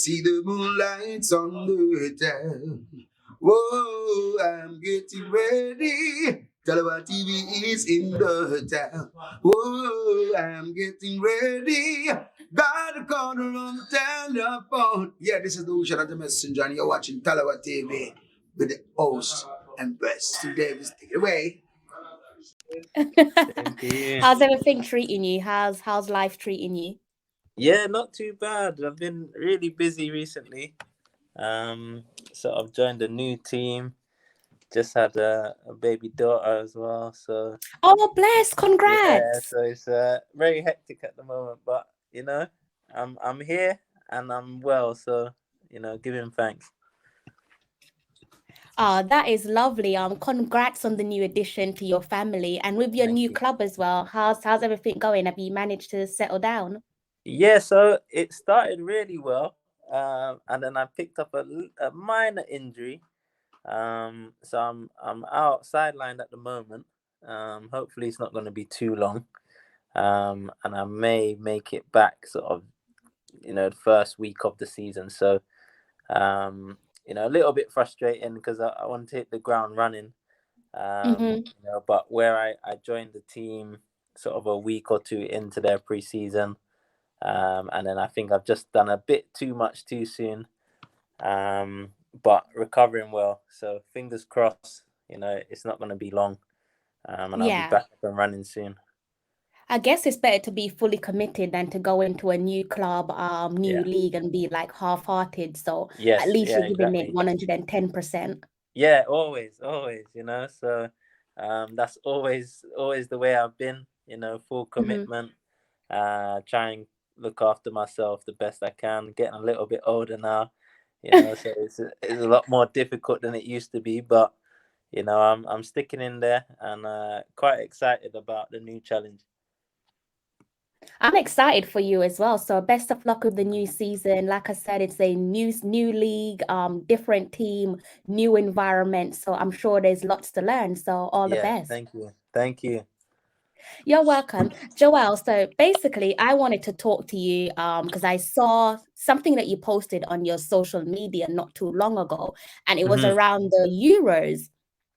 See the moonlights on the town. Whoa, I'm getting ready. Tallawah TV is in the town. Whoa, I'm getting ready. Got a corner on the telephone. Yeah, this is the Shout Out the Messenger, and you're watching Tallawah TV with the host and best. So Davis, take it away. Thank you. How's everything treating you? How's life treating you? Yeah, not too bad. I've been really busy recently. So I've joined a new team. Just had a baby daughter as well. So Oh, bless! yeah, Congrats! so it's very hectic at the moment. But you know, I'm here and I'm well. So giving thanks. That is lovely. Congrats on the new addition to your family and with your Thank new you. club as well. How's everything going? Have you managed to settle down? Yeah, so it started really well, and then I picked up a minor injury. So I'm out sidelined at the moment. Hopefully it's not going to be too long. And I may make it back sort of, the first week of the season. So, a little bit frustrating because I want to hit the ground running. But where I joined the team sort of a week or two into their pre-season, and then I think I've just done a bit too much too soon. But recovering well. So fingers crossed, it's not going to be long. And I'll be Yeah. back up and running soon. I guess it's better to be fully committed than to go into a new club, new Yeah. league and be like half-hearted. So Yes, at least yeah, you're giving it exactly. 110%. Yeah, always, So that's always the way I've been, full commitment. Try and look after myself the best I can. Getting a little bit older now, so it's a lot more difficult than it used to be. But I'm sticking in there and quite excited about the new challenge. I'm excited for you as well. So best of luck with the new season. Like I said, it's a new league, different team, new environment. So I'm sure there's lots to learn. So all the best. Thank you. You're welcome, Joel. So basically, I wanted to talk to you because I saw something that you posted on your social media not too long ago, and it was around the Euros.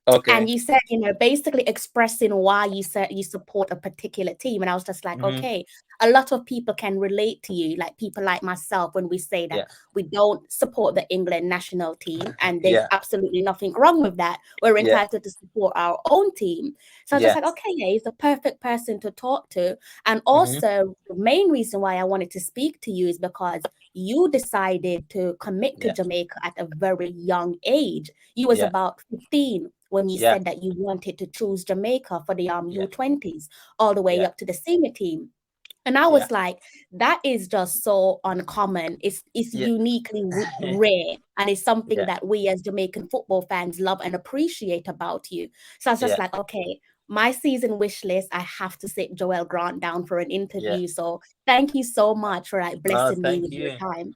Okay. And you said, basically expressing why you said you support a particular team. And I was just like, okay, a lot of people can relate to you, like people like myself, when we say that we don't support the England national team. And there's absolutely nothing wrong with that. We're entitled to support our own team. So I was just like, okay, yeah, he's the perfect person to talk to. And also, the main reason why I wanted to speak to you is because you decided to commit to Jamaica at a very young age. You was about 15 when you said that you wanted to choose Jamaica for the U20s all the way up to the senior team. And I was like, that is just so uncommon. It's uniquely rare. And it's something that we as Jamaican football fans love and appreciate about you. So I was just like, okay, my season wish list, I have to sit Joel Grant down for an interview. So thank you so much for blessing me with your time.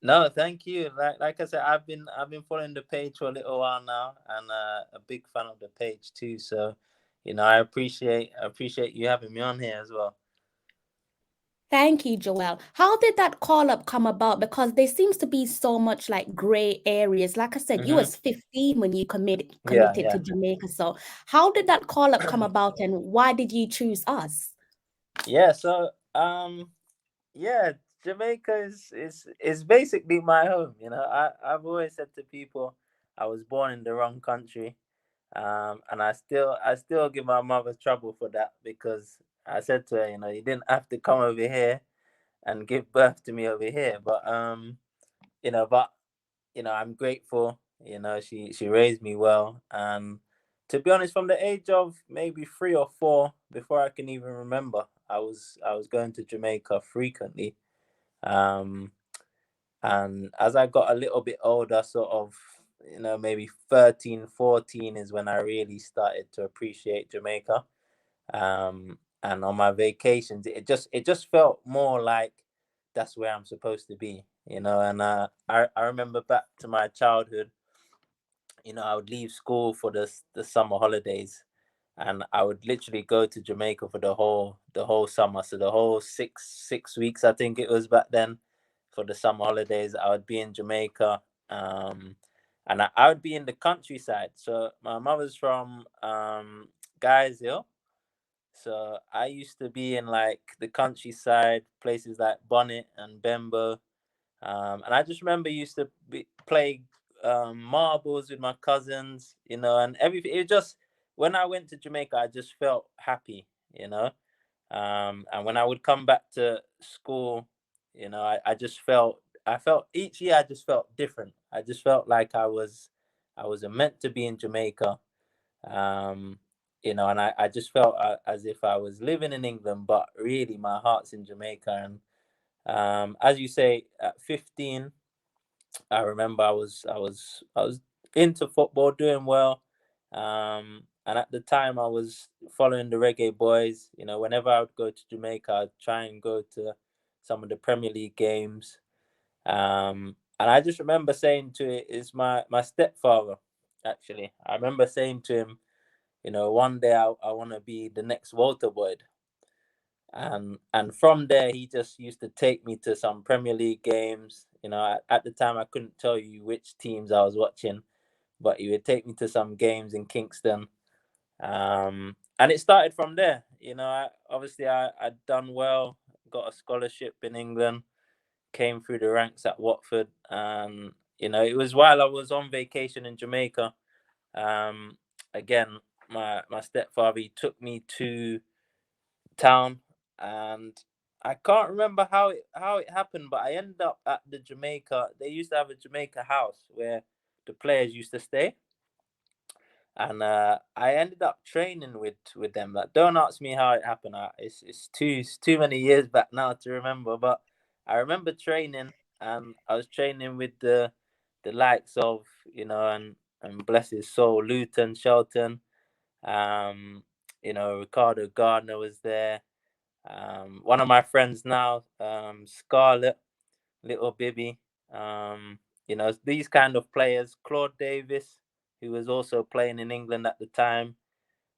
No, thank you. Like I said, I've been following the page for a little while now, and a big fan of the page too. So, I appreciate you having me on here as well. Thank you, Joel. How did that call up come about? Because there seems to be so much like gray areas. Like I said, you was 15 when you committed to Jamaica. So how did that call up come about, and why did you choose us? Yeah, so Jamaica is basically my home. I've always said to people I was born in the wrong country. And I still give my mother trouble for that, because I said to her, you didn't have to come over here and give birth to me over here. But I'm grateful. She raised me well, and to be honest, from the age of maybe 3 or 4, before I can even remember, I was going to Jamaica frequently. And as I got a little bit older, sort of, maybe 13, 14 is when I really started to appreciate Jamaica. And on my vacations, it just felt more like that's where I'm supposed to be, And I remember back to my childhood, I would leave school for the summer holidays, and I would literally go to Jamaica for the whole summer. So the whole six weeks, I think it was back then. for the summer holidays. I would be in Jamaica, and I would be in the countryside. So my mother's from Guys Hill, so I used to be in like the countryside, places like Bonnet and Bembo. And I just remember used to play marbles with my cousins, you know, and everything. It just, when I went to Jamaica, I just felt happy, you know. And when I would come back to school, you know, I felt each year I just felt different. I just felt like I was meant to be in Jamaica. Um, you know, and I just felt as if I was living in England, but really my heart's in Jamaica. And as you say, at 15, I remember I was into football, doing well. And at the time, I was following the Reggae Boys. You know, whenever I would go to Jamaica, I'd try and go to some of the Premier League games. And I just remember saying to it, is my stepfather, actually. I remember saying to him, you know, one day I want to be the next 𝗣cie𝘀𝗿. And from there he just used to take me to some Premier League games. You know, at the time I couldn't tell you which teams I was watching, but he would take me to some games in Kingston. And it started from there. You know, I'd done well, got a scholarship in England, came through the ranks at Watford. And you know, it was while I was on vacation in Jamaica. Again, my stepfather, he took me to town, and I can't remember how it happened, but I ended up at the Jamaica. They used to have a Jamaica house where the players used to stay, and I ended up training with them. Like, don't ask me how it happened. It's too many years back now to remember, but I remember training, and I was training with the likes of, you know, and bless his soul, Luton, Shelton. You know, Ricardo Gardner was there. One of my friends now, Scarlett, little Bibby. You know, these kind of players, Claude Davis, who was also playing in England at the time.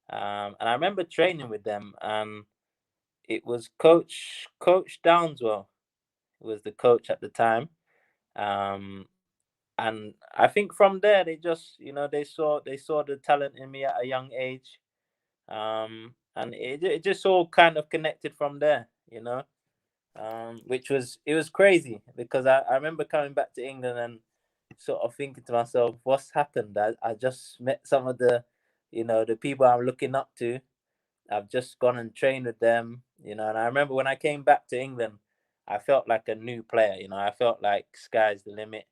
And I remember training with them, and it was Coach Downswell, who was the coach at the time. And I think from there they just, you know, they saw the talent in me at a young age. And it just all kind of connected from there, you know. Which was, it was crazy because I remember coming back to England and sort of thinking to myself, what's happened? I just met some of the, you know, the people I'm looking up to. I've just gone and trained with them, you know. And I remember when I came back to England, I felt like a new player, you know. I felt like sky's the limit,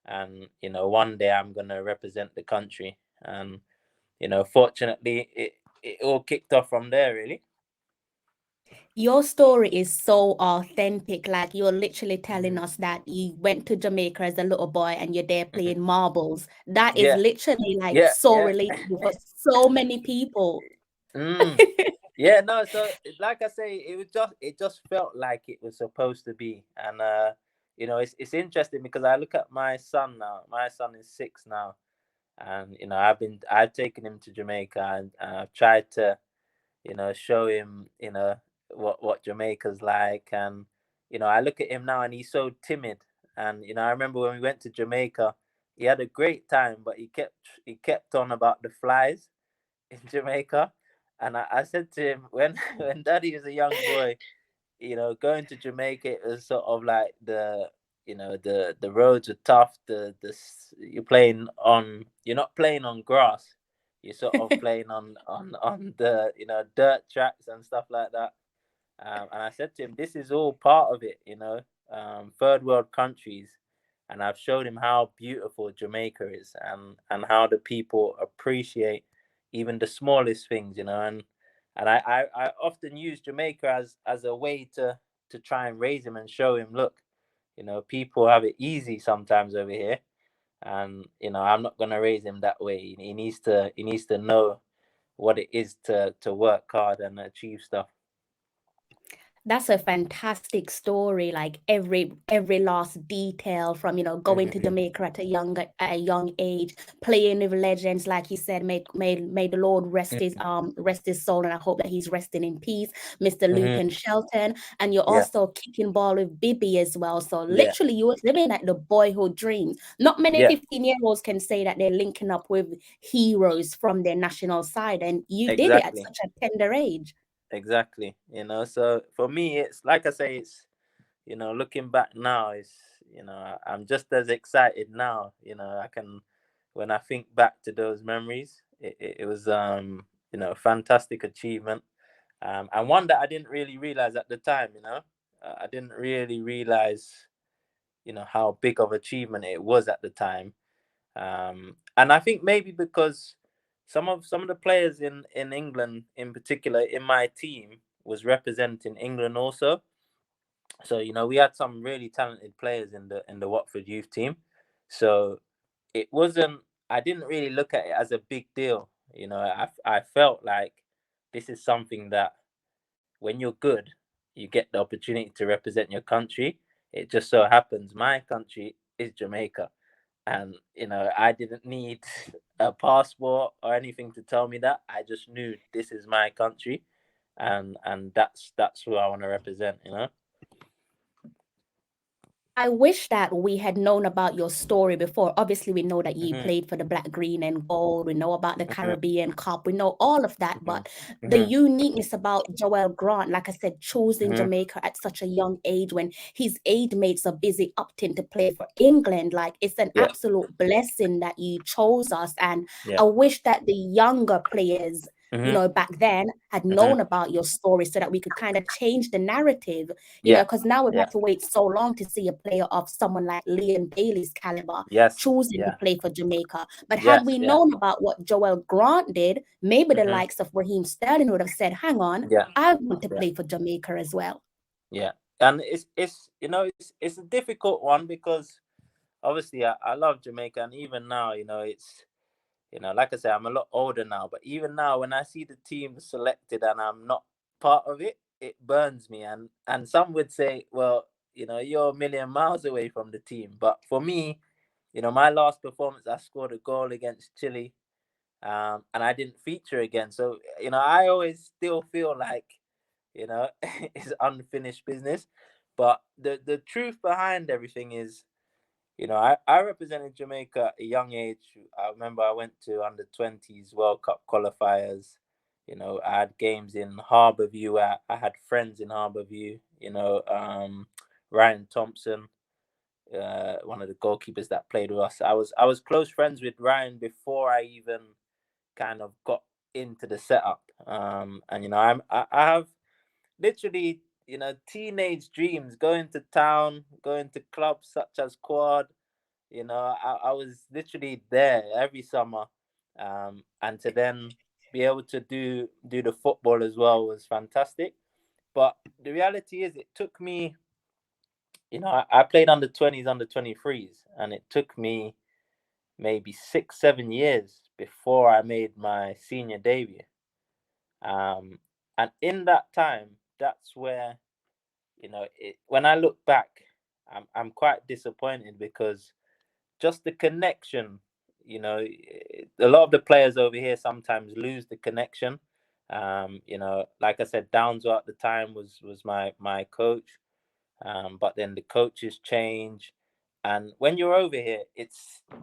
and you know, one day I'm gonna represent the country. And you know, fortunately, it all kicked off from there, really. Your story is so authentic. Like, you're literally telling us that you went to Jamaica as a little boy and you're there playing marbles. That is Yeah, literally like yeah, so yeah. relatable for so many people. Yeah, no, so like I say, it just felt like it was supposed to be. And you know, it's interesting because I look at my son now. My son is 6 now, and you know, I've taken him to Jamaica, and I've tried to, you know, show him, you know, what Jamaica's like. And you know, I look at him now and he's so timid. And you know, I remember when we went to Jamaica, he had a great time, but he kept on about the flies in Jamaica. And I said to him, when when daddy was a young boy, you know, going to Jamaica, it was sort of like the, you know, the roads are tough. You're not playing on grass. You're sort of playing on the, you know, dirt tracks and stuff like that. And I said to him, this is all part of it, you know, third world countries. And I've showed him how beautiful Jamaica is, and how the people appreciate even the smallest things, you know. And I often use Jamaica as a way to try and raise him and show him, look, you know, people have it easy sometimes over here. And, you know, I'm not gonna raise him that way. He needs to know what it is to work hard and achieve stuff. That's a fantastic story. Like every last detail from, you know, going to Jamaica at a young age, playing with legends, like you said. May the Lord rest his soul, and I hope that he's resting in peace, Mr. Lucan Shelton. And you're also kicking ball with Bibi as well. So literally, you were living like the boyhood dreams. Not many 15-year-olds can say that they're linking up with heroes from their national side, and you did it at such a tender age. Exactly. You know, so for me, it's like I say, it's, you know, looking back now, it's, you know, I'm just as excited now. You know, I can, when I think back to those memories, it was, you know, a fantastic achievement. And one that I didn't really realize at the time, you know, I didn't really realize, you know, how big of achievement it was at the time. And I think maybe because some of the players in England, in particular, in my team, was representing England also. So, you know, we had some really talented players in the Watford youth team. So it wasn't. I didn't really look at it as a big deal. You know, I felt like this is something that when you're good, you get the opportunity to represent your country. It just so happens my country is Jamaica. And, you know, I didn't need a passport or anything to tell me that. I just knew this is my country, and that's who I want to represent, you know. I wish that we had known about your story before. Obviously, we know that you played for the Black, Green, and Gold. We know about the Caribbean Cup. We know all of that. But the uniqueness about Joel Grant, like I said, choosing Jamaica at such a young age when his age mates are busy opting to play for England, like it's an absolute blessing that you chose us. And I wish that the younger players, you know, back then had known about your story so that we could kind of change the narrative, you know, because now we've had to wait so long to see a player of someone like Leon Bailey's caliber choosing to play for Jamaica. But had we known about what Joel Grant did, maybe the likes of Raheem Sterling would have said, hang on, I want to play for Jamaica as well. Yeah. And it's you know, it's a difficult one because obviously I love Jamaica, and even now, you know, it's, you know, like I said, I'm a lot older now, but even now, when I see the team selected and I'm not part of it, it burns me. And some would say, well, you know, you're a million miles away from the team. But for me, you know, my last performance, I scored a goal against Chile, and I didn't feature again. So, you know, I always still feel like, you know, it's unfinished business. But the truth behind everything is, you know, I represented Jamaica at a young age. I remember I went to under-20s World Cup qualifiers. You know, I had games in Harbourview. I had friends in Harbourview. You know, Ryan Thompson, one of the goalkeepers that played with us. I was close friends with Ryan before I even kind of got into the setup. And you know, I have literally, you know, teenage dreams, going to town, going to clubs such as Quad. You know, I was literally there every summer, and to then be able to do the football as well was fantastic. But the reality is, it took me, you know, I played under 20s, under 23s, and it took me maybe 6, 7 years before I made my senior debut. And in that time, that's where, you know, when I look back, I'm quite disappointed because just the connection, you know, a lot of the players over here sometimes lose the connection. You know, like I said, Downswell at the time was my coach, but then the coaches change, and when you're over here,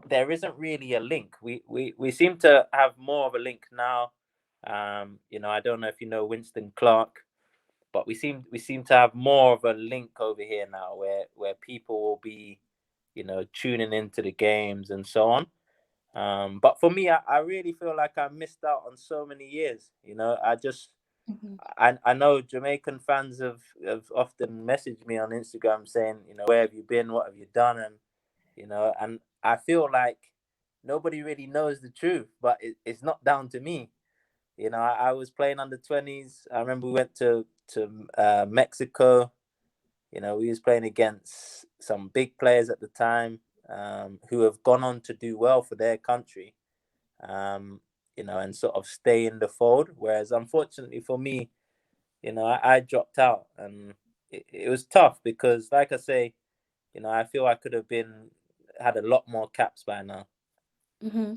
there isn't really a link. We seem to have more of a link now. You know, I don't know if you know Winston Clark, but we seem to have more of a link over here now, where people will be, you know, tuning into the games and so on. But for me, I really feel like I missed out on so many years. You know, I know Jamaican fans have often messaged me on Instagram saying, you know, where have you been? What have you done? And, you know, and I feel like nobody really knows the truth, but it's not down to me. You know, I was playing under 20s. I remember we went to Mexico. You know, we was playing against some big players at the time, who have gone on to do well for their country, you know, and sort of stay in the fold. Whereas, unfortunately for me, you know, I dropped out, and it was tough because, like I say, you know, I feel I could have had a lot more caps by now. Mm-hmm.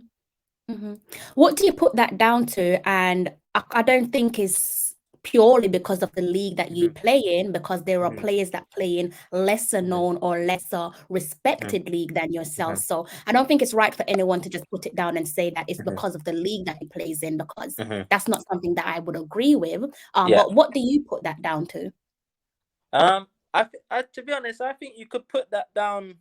Mm-hmm. What do you put that down to? And I don't think it's purely because of the league that you play in, because there are players that play in lesser known or lesser respected league than yourself. So I don't think it's right for anyone to just put it down and say that it's because of the league that he plays in, because that's not something that I would agree with. But what do you put that down to? To be honest, I think you could put that down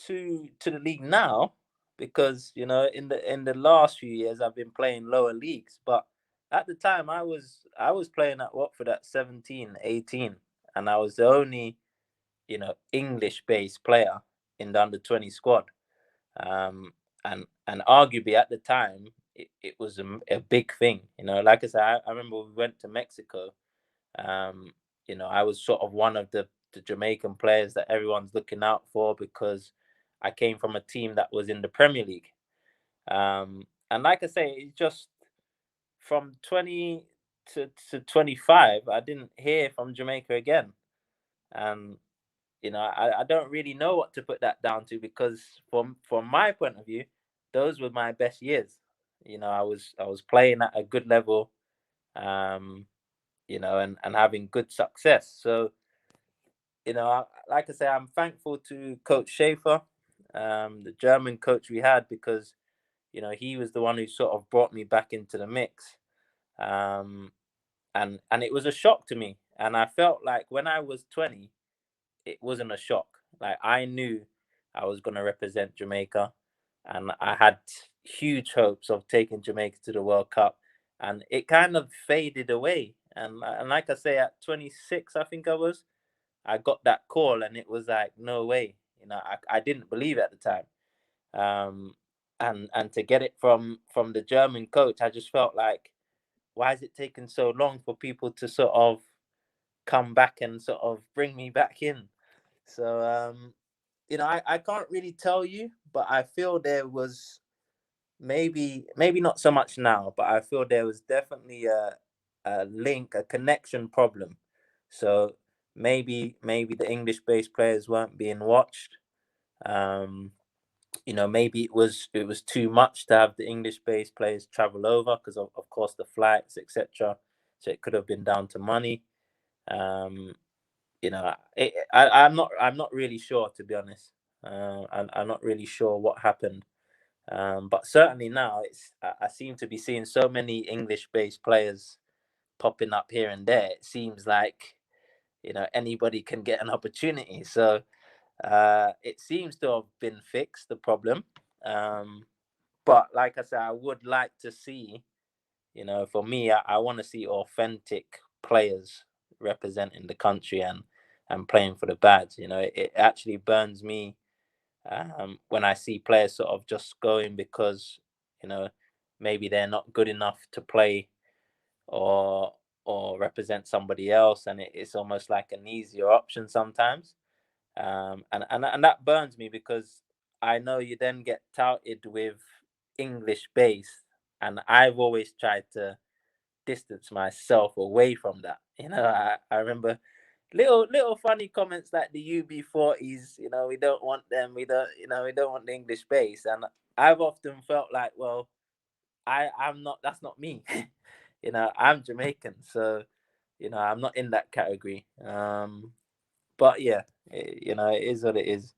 to the league now, because, you know, in the last few years I've been playing lower leagues, but at the time I was playing at Watford at 17, 18, and I was the only, you know, English based player in the under-20 squad. And arguably at the time it was a big thing, you know. Like I said, I remember we went to Mexico. You know, I was sort of one of the Jamaican players that everyone's looking out for, because I came from a team that was in the Premier League. And like I say, it's just from 20 to 25, I didn't hear from Jamaica again. And, you know, I don't really know what to put that down to, because from my point of view, those were my best years. You know, I was playing at a good level, you know, and having good success. So, you know, like I say, I'm thankful to Coach 𝗕cie𝘆, the German coach we had, because, you know, he was the one who sort of brought me back into the mix. And it was a shock to me. And I felt like when I was 20, it wasn't a shock. Like, I knew I was going to represent Jamaica, and I had huge hopes of taking Jamaica to the World Cup, and it kind of faded away. And like I say, at 26, I think I got that call, and it was like, no way. You know, I didn't believe it at the time. And to get it from the German coach, I just felt like, why is it taking so long for people to sort of come back and sort of bring me back in? So, you know, I can't really tell you, but I feel there was maybe not so much now, but I feel there was definitely a link, a connection problem. So maybe the English-based players weren't being watched. You know, maybe it was too much to have the English-based players travel over, because of course the flights, etc. So it could have been down to money. You know, I'm not really sure, to be honest. I'm not really sure what happened. But certainly now I seem to be seeing so many English-based players popping up here and there. It seems like, you know, anybody can get an opportunity. So it seems to have been fixed, the problem. But like I said, I would like to see, you know, for me, I want to see authentic players representing the country and playing for the badge. You know, it actually burns me when I see players sort of just going because, you know, maybe they're not good enough to play or represent somebody else, and it's almost like an easier option sometimes. And that burns me, because I know you then get touted with English base, and I've always tried to distance myself away from that. You know, I remember little funny comments like the 𝗣cie𝘀𝗿, you know, we don't want them, we don't want the English base. And I've often felt like, well, I'm not, that's not me. You know, I'm Jamaican, so, you know, I'm not in that category. But yeah, you know, it is what it is.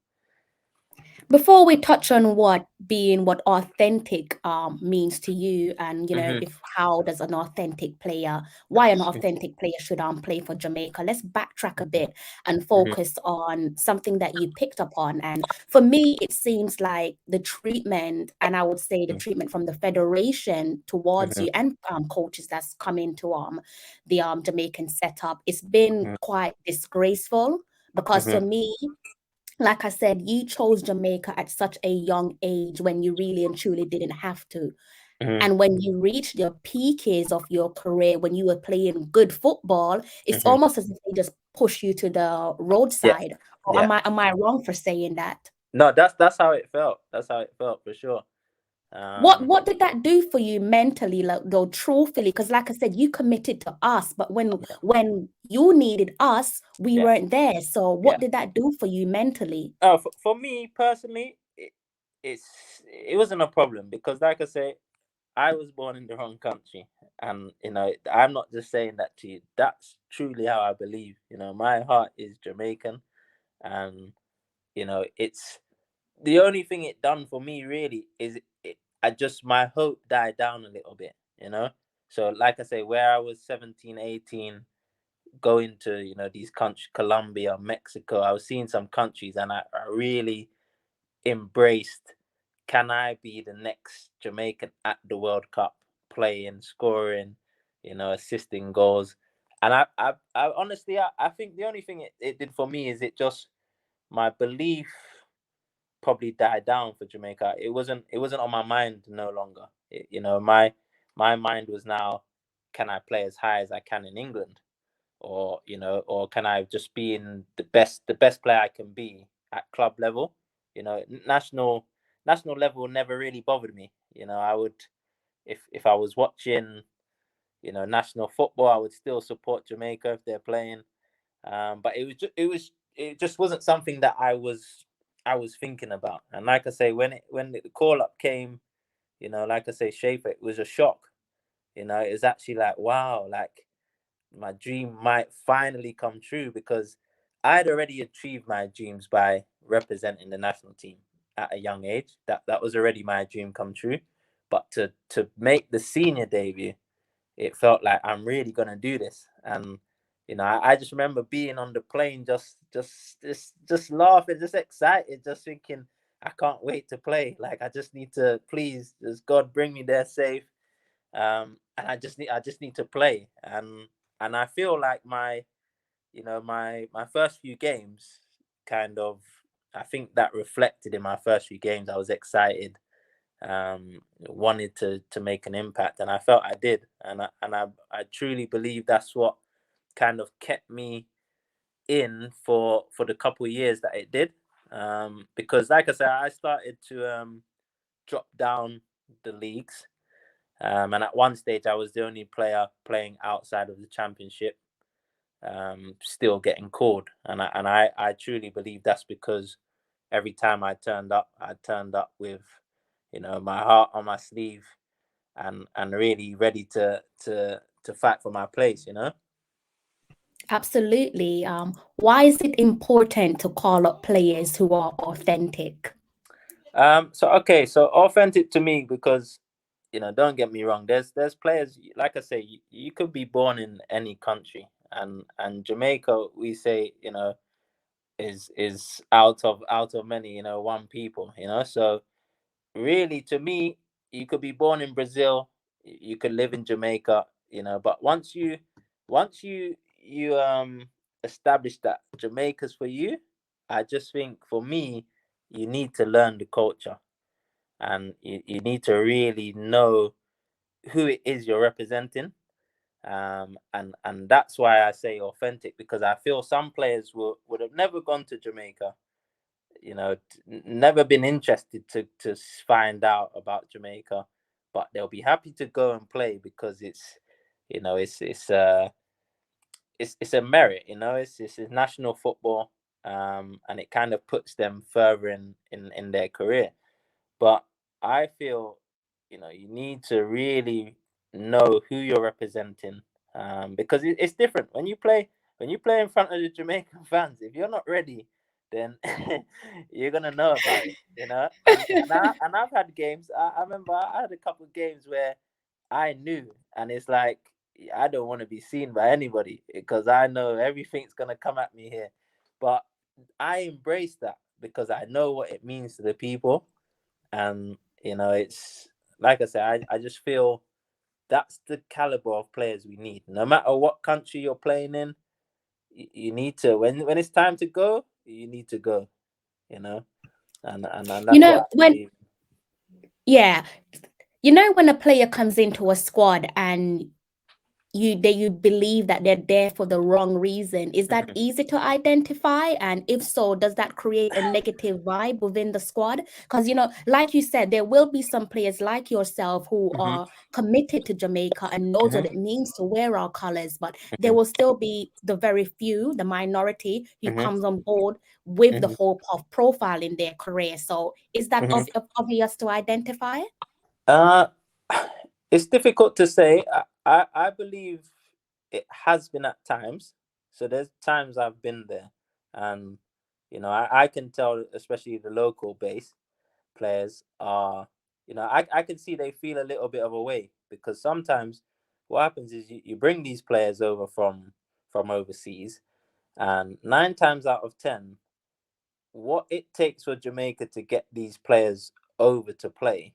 Before we touch on what authentic means to you, and you know, if how does an authentic player, why an authentic player should play for Jamaica, let's backtrack a bit and focus on something that you picked up on. And for me, it seems like the treatment, and I would say the treatment from the federation towards you and coaches that's come into the Jamaican setup, it's been quite disgraceful. Because for me, like I said, you chose Jamaica at such a young age when you really and truly didn't have to. And when you reached your peaks of your career, when you were playing good football, it's almost as if they just push you to the roadside. Or am I wrong for saying that? No, that's how it felt. That's how it felt, for sure. What did that do for you mentally, like, though, truthfully? Because like I said, you committed to us, but when you needed us, we weren't there. So what did that do for you mentally? For me personally, it wasn't a problem, because like I say, I was born in the wrong country, and I'm not just saying that to you. That's truly how I believe. My heart is Jamaican, and it's the only thing it done for me really is my hope died down a little bit. So like I say, where I was 17, 18, going to these countries, Colombia, Mexico, I was seeing some countries, and I really embraced, can I be the next Jamaican at the World Cup, playing, scoring, assisting goals? And I honestly, I think the only thing it did for me is it just, my belief probably died down for Jamaica. It wasn't on my mind no longer. My mind was now, can I play as high as I can in England, or can I just be in the best player I can be at club level? National level never really bothered me. I would, if I was watching national football, I would still support Jamaica if they're playing. But it just wasn't something that I was thinking about. And like I say, when the call up came, like I say, 𝗕cie𝘁𝗿, it was a shock. It was actually like, wow, like my dream might finally come true, because I'd already achieved my dreams by representing the national team at a young age. That was already my dream come true. But to make the senior debut, it felt like I'm really gonna do this. And I just remember being on the plane, just laughing, just excited, just thinking, I can't wait to play. Like, I just need to, please, just God bring me there safe. And I just need to play. And I feel like my first few games, kind of, I think that reflected in my first few games. I was excited, wanted to make an impact, and I felt I did. And I truly believe that's what kind of kept me in for the couple of years that it did. Because like I said, I started to drop down the leagues. And at one stage, I was the only player playing outside of the championship, still getting called. And I truly believe that's because every time I turned up with, my heart on my sleeve, and really ready to fight for my place. Absolutely. Why is it important to call up players who are authentic? So authentic to me, because don't get me wrong, there's players, like I say, you could be born in any country, and Jamaica, we say, is out of many, one people, so really, to me, you could be born in Brazil, you could live in Jamaica, but once you establish that Jamaica's for you, I just think, for me, you need to learn the culture, and you need to really know who it is you're representing. And that's why I say authentic, because I feel some players would have never gone to Jamaica, never been interested to find out about Jamaica, but they'll be happy to go and play, because it's a merit. It's national football, and it kind of puts them further in their career. But I feel you need to really know who you're representing, because it's different when you play in front of the Jamaican fans. If you're not ready, then you're gonna know about it, And I've had games. I remember I had a couple of games where I knew, and it's like, I don't want to be seen by anybody, because I know everything's gonna come at me here. But I embrace that, because I know what it means to the people. And it's like I said, I just feel that's the caliber of players we need. No matter what country you're playing in, you need to, when it's time to go, you need to go. And that's what I believe. When a player comes into a squad and you believe that they're there for the wrong reason. Is that easy to identify? And if so, does that create a negative vibe within the squad? Because, you know, like you said, there will be some players like yourself who are committed to Jamaica and knows what it means to wear our colors, but there will still be the very few, the minority, who comes on board with the hope of profiling their career. So is that obvious to identify? It's difficult to say. I believe it has been at times. So there's times I've been there, and you know, I can tell, especially the local base players are, you know, I can see they feel a little bit of a way, because sometimes what happens is you bring these players over from overseas, and 9 times out of 10, what it takes for Jamaica to get these players over to play,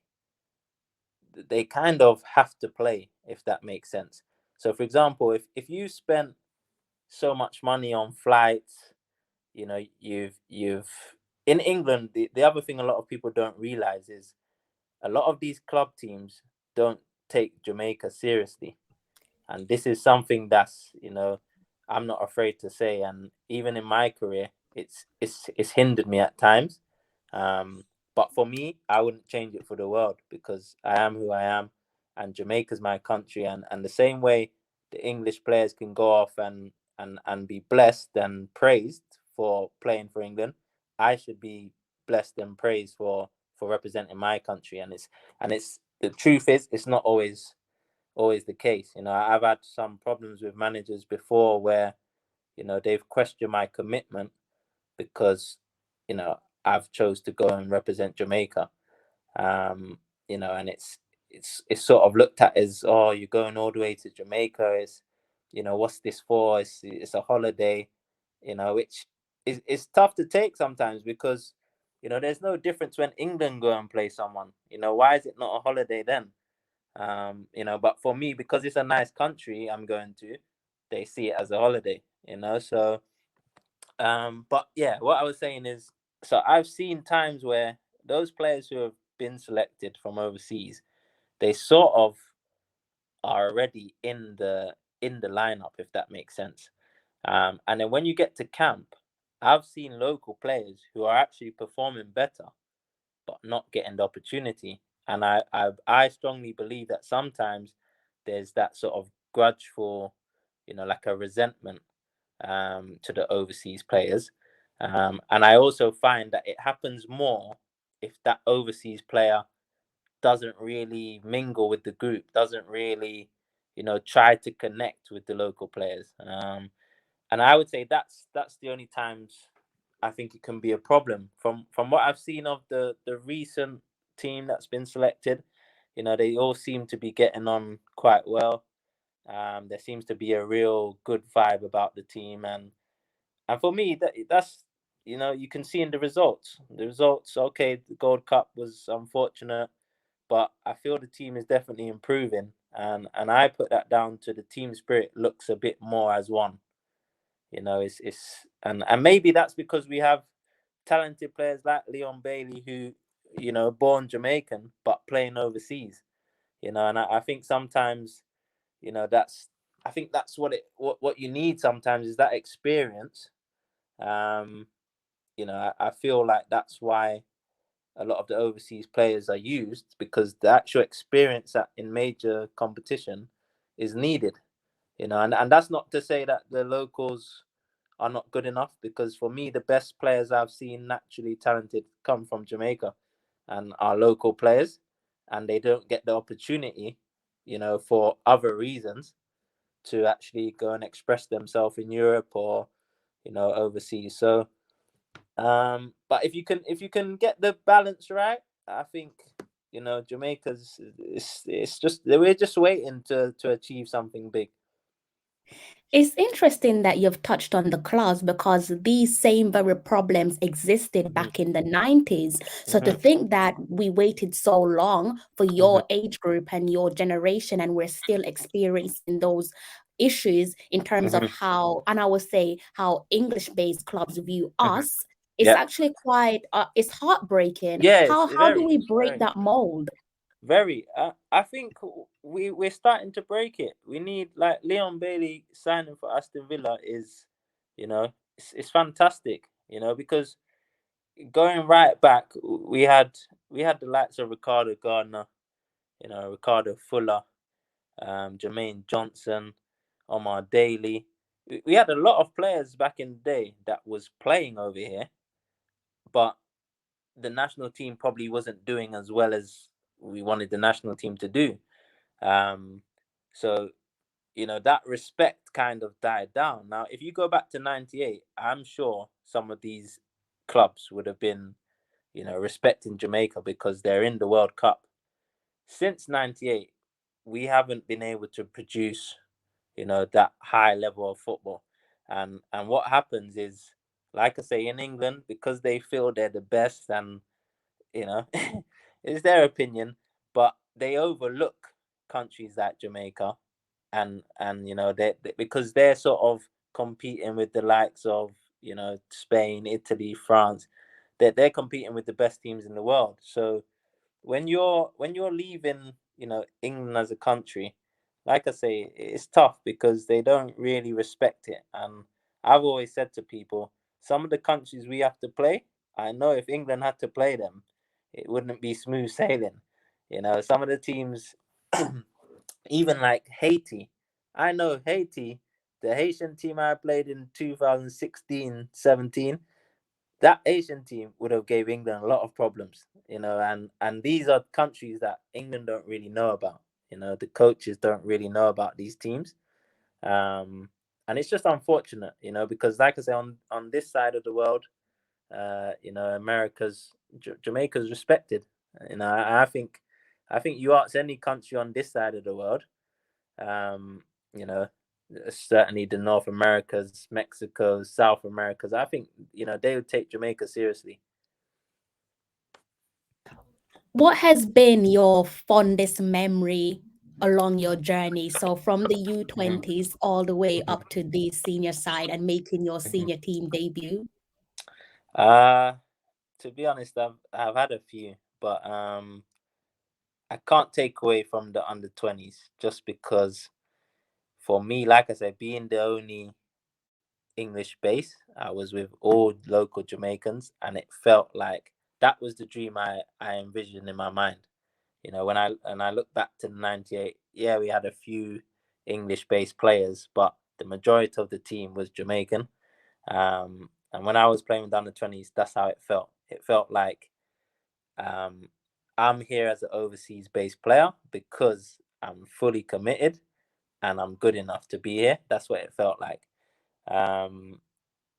they kind of have to play, if that makes sense. So for example, if you spent so much money on flights, you know, you've in England, the other thing a lot of people don't realize is a lot of these club teams don't take Jamaica seriously. And this is something that's, you know, I'm not afraid to say, and even in my career, it's hindered me at times. But for me, I wouldn't change it for the world, because I am who I am, and Jamaica's my country. And the same way the English players can go off and be blessed and praised for playing for England, I should be blessed and praised for representing my country. And it's the truth is, it's not always the case. You know, I've had some problems with managers before where, you know, they've questioned my commitment because, you know, I've chose to go and represent Jamaica. You know, and it's sort of looked at as, oh, you're going all the way to Jamaica. It's, you know, what's this for? It's a holiday, you know, which is tough to take sometimes, because, you know, there's no difference when England go and play someone. You know, why is it not a holiday then? You know, but for me, because it's a nice country I'm going to, they see it as a holiday, you know. So but yeah, what I was saying is, so I've seen times where those players who have been selected from overseas, they sort of are already in the lineup, if that makes sense. And then when you get to camp, I've seen local players who are actually performing better but not getting the opportunity. And I strongly believe that sometimes there's that sort of grudgeful, you know, like a resentment to the overseas players. And I also find that it happens more if that overseas player doesn't really mingle with the group, doesn't really, you know, try to connect with the local players. And I would say that's the only times I think it can be a problem. From what I've seen of the recent team that's been selected, you know, they all seem to be getting on quite well. There seems to be a real good vibe about the team, and for me, that's, you know, you can see in the results. The results, okay, the Gold Cup was unfortunate, but I feel the team is definitely improving, and I put that down to the team spirit looks a bit more as one. You know, and maybe that's because we have talented players like Leon Bailey, who, you know, born Jamaican but playing overseas. You know, and I think sometimes, you know, I think that's what you need sometimes, is that experience. You know, I feel like that's why a lot of the overseas players are used, because the actual experience in major competition is needed. You know, and that's not to say that the locals are not good enough, because for me, the best players I've seen naturally talented come from Jamaica and are local players, and they don't get the opportunity, you know, for other reasons, to actually go and express themselves in Europe or, you know, overseas. So but if you can get the balance right, I think, you know, Jamaica's, it's just, we're just waiting to achieve something big. It's interesting that you've touched on the class, because these same very problems existed back in the 90s. So to think that we waited so long for your age group and your generation, and we're still experiencing those issues in terms of how, and I would say how English-based clubs view us, it's actually quite, it's heartbreaking. Yeah, How do we break very. that mold? Very. I think we're starting to break it. We need, like, Leon Bailey signing for Aston Villa is, it's fantastic. Because going right back, we had the likes of Ricardo Gardner, Ricardo Fuller, Jermaine Johnson, Omar Daly. We had a lot of players back in the day that was playing over here, but the national team probably wasn't doing as well as we wanted the national team to do. So, that respect kind of died down. Now, if you go back to 98, I'm sure some of these clubs would have been, respecting Jamaica because they're in the World Cup. Since 98, we haven't been able to produce, that high level of football. And what happens is, like I say, in England, because they feel they're the best, and it's their opinion, but they overlook countries like Jamaica, and because they're sort of competing with the likes of, Spain, Italy, France. They're competing with the best teams in the world. So when you're leaving, England as a country, like I say, it's tough because they don't really respect it. And I've always said to people, some of the countries we have to play, I know if England had to play them, it wouldn't be smooth sailing. Some of the teams, even like Haiti. I know Haiti, the Haitian team I played in 2016-17, that Asian team would have gave England a lot of problems, and these are countries that England don't really know about. The coaches don't really know about these teams. And it's just unfortunate, because, like I say, on this side of the world, Jamaica's respected. I think you ask any country on this side of the world, um, certainly the North Americas, Mexico, South Americas, I think, they would take Jamaica seriously. What has been your fondest memory along your journey? So from the U20s all the way up to the senior side and making your senior team debut? To be honest, I've had a few, but I can't take away from the under-20s, just because for me, like I said, being the only English base, I was with all local Jamaicans, and it felt like that was the dream I envisioned in my mind. When I look back to 98, yeah, we had a few English-based players, but the majority of the team was Jamaican. And when I was playing with under-20s, that's how it felt. It felt like, I'm here as an overseas-based player because I'm fully committed and I'm good enough to be here. That's what it felt like.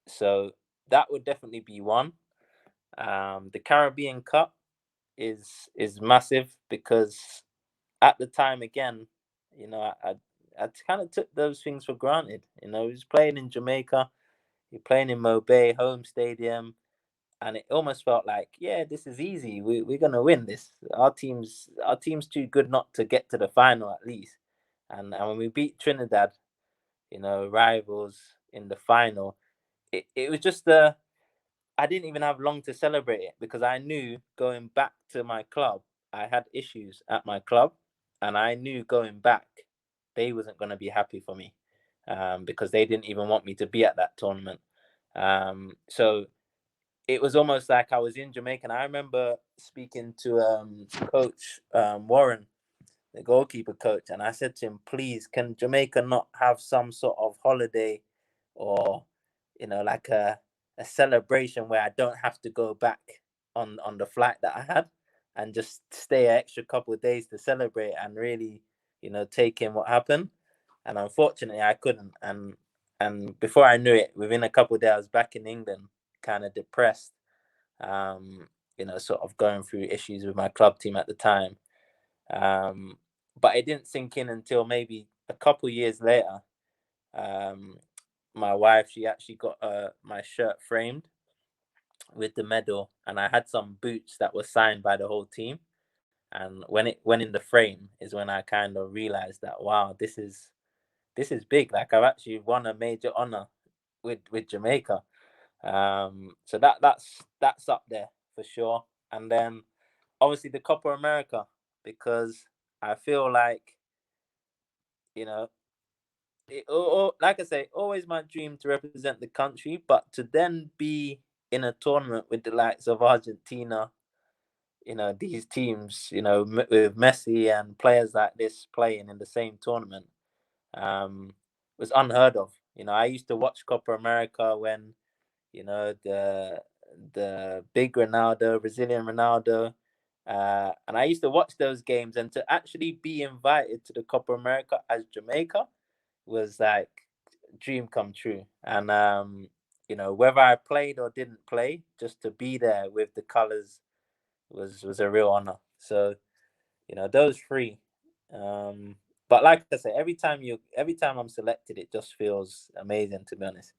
So that would definitely be one. The Caribbean Cup is massive because at the time, again, I kind of took those things for granted. He was playing in Jamaica, you're playing in Mobay, home stadium, and it almost felt like, yeah, this is easy. We're gonna win this. Our team's too good not to get to the final at least. And when we beat Trinidad, rivals in the final, it was just I didn't even have long to celebrate it because I knew going back to my club, I had issues at my club, and I knew going back, they wasn't going to be happy for me, because they didn't even want me to be at that tournament. So it was almost like I was in Jamaica. And I remember speaking to Coach Warren, the goalkeeper coach, and I said to him, please, can Jamaica not have some sort of holiday, or like a celebration where I don't have to go back on the flight that I had, and just stay an extra couple of days to celebrate and really, take in what happened. And unfortunately I couldn't. And before I knew it, within a couple of days I was back in England, kind of depressed, sort of going through issues with my club team at the time. But it didn't sink in until maybe a couple years later. My wife, she actually got my shirt framed with the medal, and I had some boots that were signed by the whole team. And when it went in the frame is when I kind of realized that, wow, this is big. Like, I've actually won a major honor with Jamaica. So that's up there for sure. And then obviously the Copa America, because I feel like, you know, or like I say, always my dream to represent the country, but to then be in a tournament with the likes of Argentina, you know, these teams, you know, with Messi and players like this playing in the same tournament, was unheard of. You know, I used to watch Copa America when, you know, the big Ronaldo, Brazilian Ronaldo, and I used to watch those games, and to actually be invited to the Copa America as Jamaica was like dream come true. And you know, whether I played or didn't play, just to be there with the colors was a real honor. So, you know, those three. But like I say, every time I'm selected, it just feels amazing, to be honest.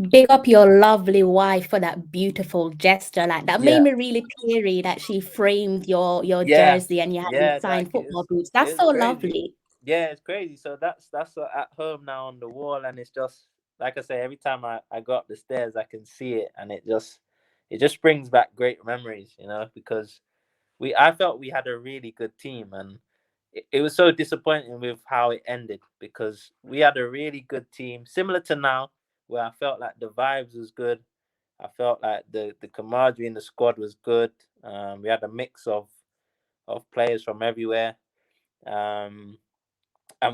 Big up your lovely wife for that beautiful gesture. Like that made me really teary that she framed your jersey and you had signed football boots. That's so crazy. lovely. Yeah, it's crazy. So that's at home now on the wall, and it's just like I say, every time I go up the stairs, I can see it, and it just brings back great memories, you know, because I felt we had a really good team, and it was so disappointing with how it ended, because we had a really good team, similar to now, where I felt like the vibes was good. I felt like the camaraderie in the squad was good. We had a mix of players from everywhere, and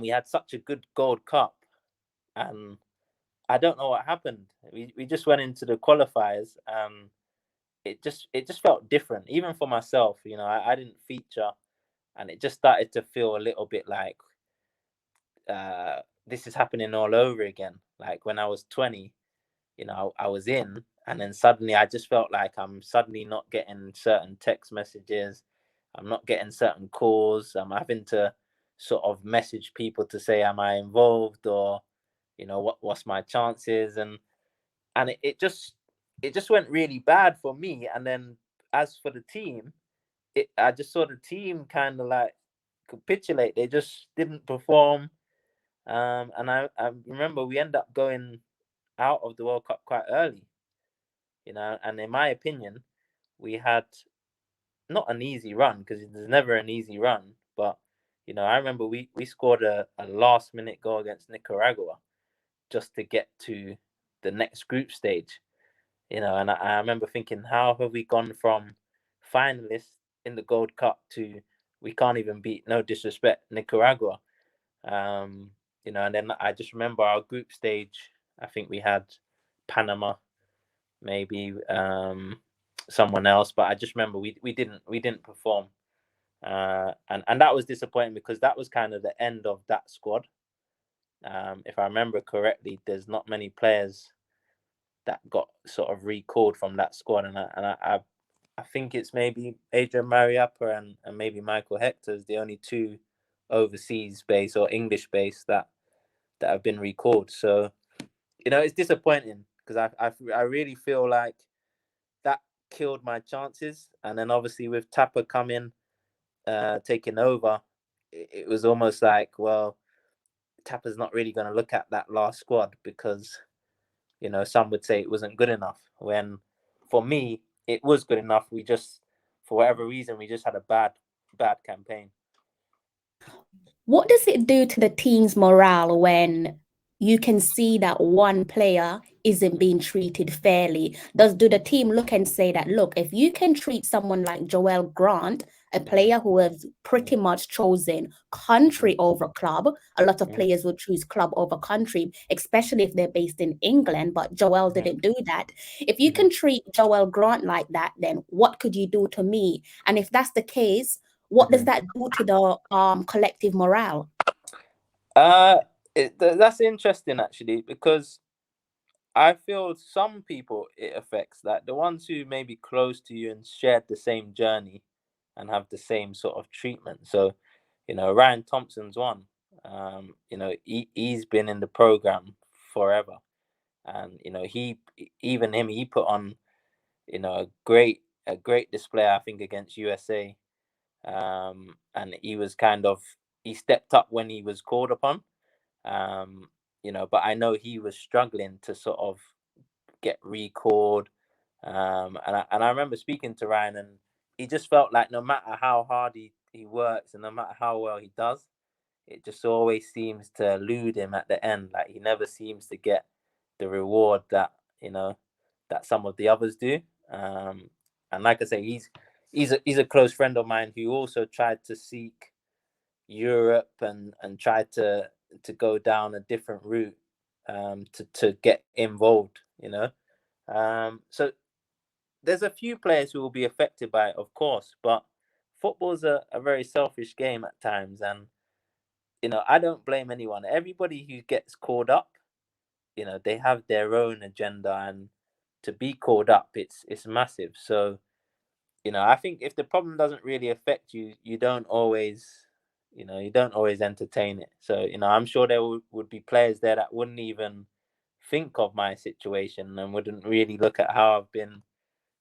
we had such a good Gold Cup. And I don't know what happened. We just went into the qualifiers, and it just felt different, even for myself. You know, I didn't feature, and it just started to feel a little bit like this is happening all over again. Like when I was 20, you know, I was in, and then suddenly I just felt like I'm suddenly not getting certain text messages. I'm not getting certain calls. I'm having to sort of message people to say, am I involved, or, you know, what's my chances? And it just went really bad for me. And then as for the team, I just saw the team kind of like capitulate. They just didn't perform. And I remember we ended up going out of the World Cup quite early, you know, and in my opinion, we had not an easy run, because there's never an easy run, but, you know, I remember we scored a last minute goal against Nicaragua just to get to the next group stage, you know, and I remember thinking, how have we gone from finalists in the Gold Cup to we can't even beat, no disrespect, Nicaragua? You know, and then I just remember our group stage, I think we had Panama, maybe someone else, but I just remember we didn't perform, and that was disappointing, because that was kind of the end of that squad. If I remember correctly, there's not many players that got sort of recalled from that squad, and I think it's maybe Adrian Mariappa and maybe Michael Hector is the only two overseas based or English based that have been recalled. So, you know, it's disappointing, because I really feel like that killed my chances. And then obviously with Tapper coming, taking over, it was almost like, well, Tapper's not really going to look at that last squad, because, you know, some would say it wasn't good enough, when for me it was good enough. We just, for whatever reason, we just had a bad campaign. What does it do to the team's morale when you can see that one player isn't being treated fairly? Do the team look and say that, look, if you can treat someone like Joel Grant, a player who has pretty much chosen country over club, a lot of players would choose club over country, especially if they're based in England, but Joel didn't do that. If you can treat Joel Grant like that, then what could you do to me? And if that's the case, what does that do to the collective morale? That's interesting, actually, because I feel some people it affects, like the ones who may be close to you and shared the same journey and have the same sort of treatment. So, you know, Ryan Thompson's one. You know, he's been in the program forever, and you know, he put on, you know, a great display, I think, against USA. And he stepped up when he was called upon. You know, but I know he was struggling to sort of get recalled. And I remember speaking to Ryan, and he just felt like no matter how hard he works and no matter how well he does, it just always seems to elude him at the end. Like he never seems to get the reward that, you know, that some of the others do. And like I say, he's a close friend of mine who also tried to seek Europe and tried to go down a different route to get involved, you know. So there's a few players who will be affected by it, of course, but football's a very selfish game at times, and you know, I don't blame anyone. Everybody who gets called up, you know, they have their own agenda, and to be called up, it's massive. So, you know, I think if the problem doesn't really affect you, you don't always entertain it. So, you know, I'm sure there would be players there that wouldn't even think of my situation and wouldn't really look at how I've been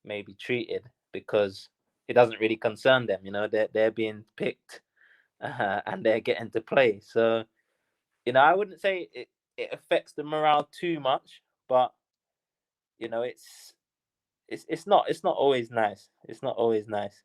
maybe treated, because it doesn't really concern them. You know, they're being picked and they're getting to play. So, you know, I wouldn't say it affects the morale too much, but you know, it's not always nice. It's not always nice.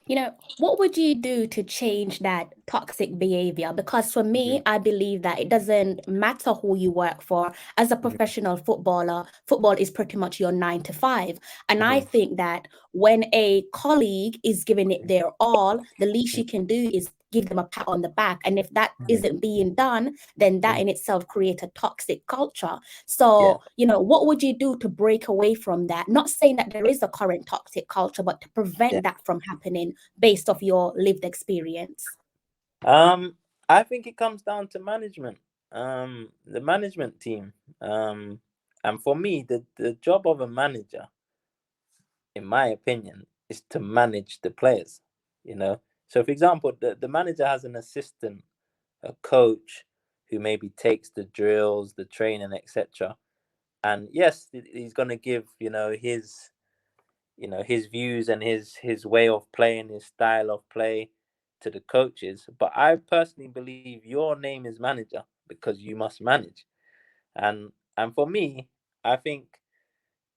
You know, what would you do to change that toxic behavior? Because for me, I believe that it doesn't matter who you work for. As a professional footballer, football is pretty much your 9 to 5. And I think that when a colleague is giving it their all, the least you can do is give them a pat on the back. And if that isn't being done, then that in itself creates a toxic culture. So, you know, what would you do to break away from that? Not saying that there is a current toxic culture, but to prevent that from happening based off your lived experience. I think it comes down to management, the management team. And for me, the job of a manager, in my opinion, is to manage the players, you know. So for example, the manager has an assistant, a coach, who maybe takes the drills, the training, etc. And yes, he's going to give, you know, his views and his way of playing, his style of play to the coaches. But I personally believe your name is manager because you must manage. And for me, I think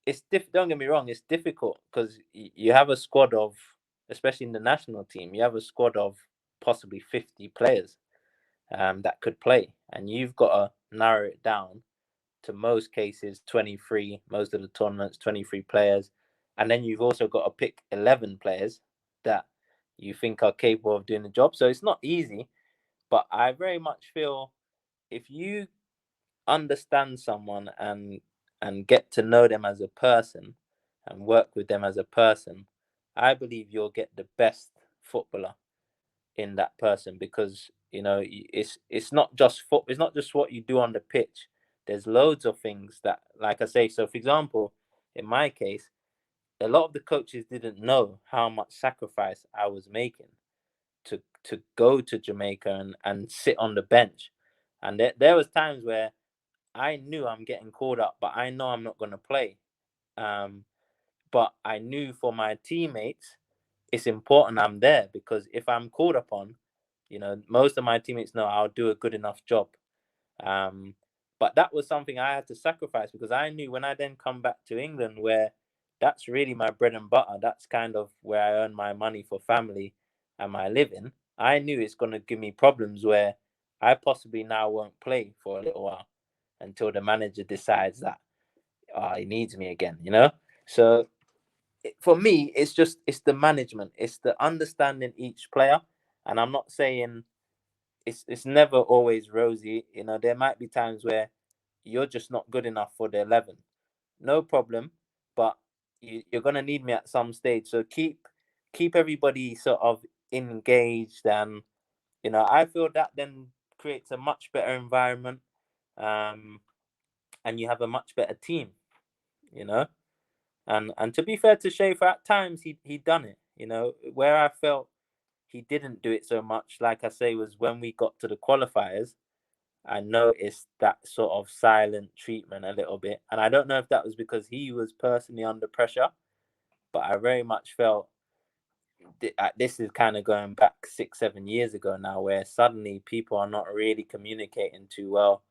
it's don't get me wrong, it's difficult because you have a squad of, especially in the national team, you have a squad of possibly 50 players that could play, and you've got to narrow it down to most cases 23, most of the tournaments 23 players, and then you've also got to pick 11 players that you think are capable of doing the job. So it's not easy, but I very much feel if you understand someone and get to know them as a person and work with them as a person, I believe you'll get the best footballer in that person, because you know it's not just it's not just what you do on the pitch. There's loads of things that, like I say, so for example, in my case, a lot of the coaches didn't know how much sacrifice I was making to go to Jamaica and sit on the bench. And there was times where I knew I'm getting called up, but I know I'm not going to play. But I knew for my teammates, it's important I'm there, because if I'm called upon, you know, most of my teammates know I'll do a good enough job. But that was something I had to sacrifice, because I knew when I then come back to England, where that's really my bread and butter, that's kind of where I earn my money for family and my living, I knew it's going to give me problems where I possibly now won't play for a little while until the manager decides that he needs me again, you know? So for me, it's the management, it's the understanding each player. And I'm not saying it's never always rosy. You know, there might be times where you're just not good enough for the 11. No problem, but you're gonna need me at some stage. So keep everybody sort of engaged, and you know, I feel that then creates a much better environment, and you have a much better team. You know, and to be fair to Schaefer, at times he done it. You know, where I felt he didn't do it so much, like I say, was when we got to the qualifiers. I noticed that sort of silent treatment a little bit. And I don't know if that was because he was personally under pressure, but I very much felt this is kind of going back 6-7 years ago now, where suddenly people are not really communicating too well.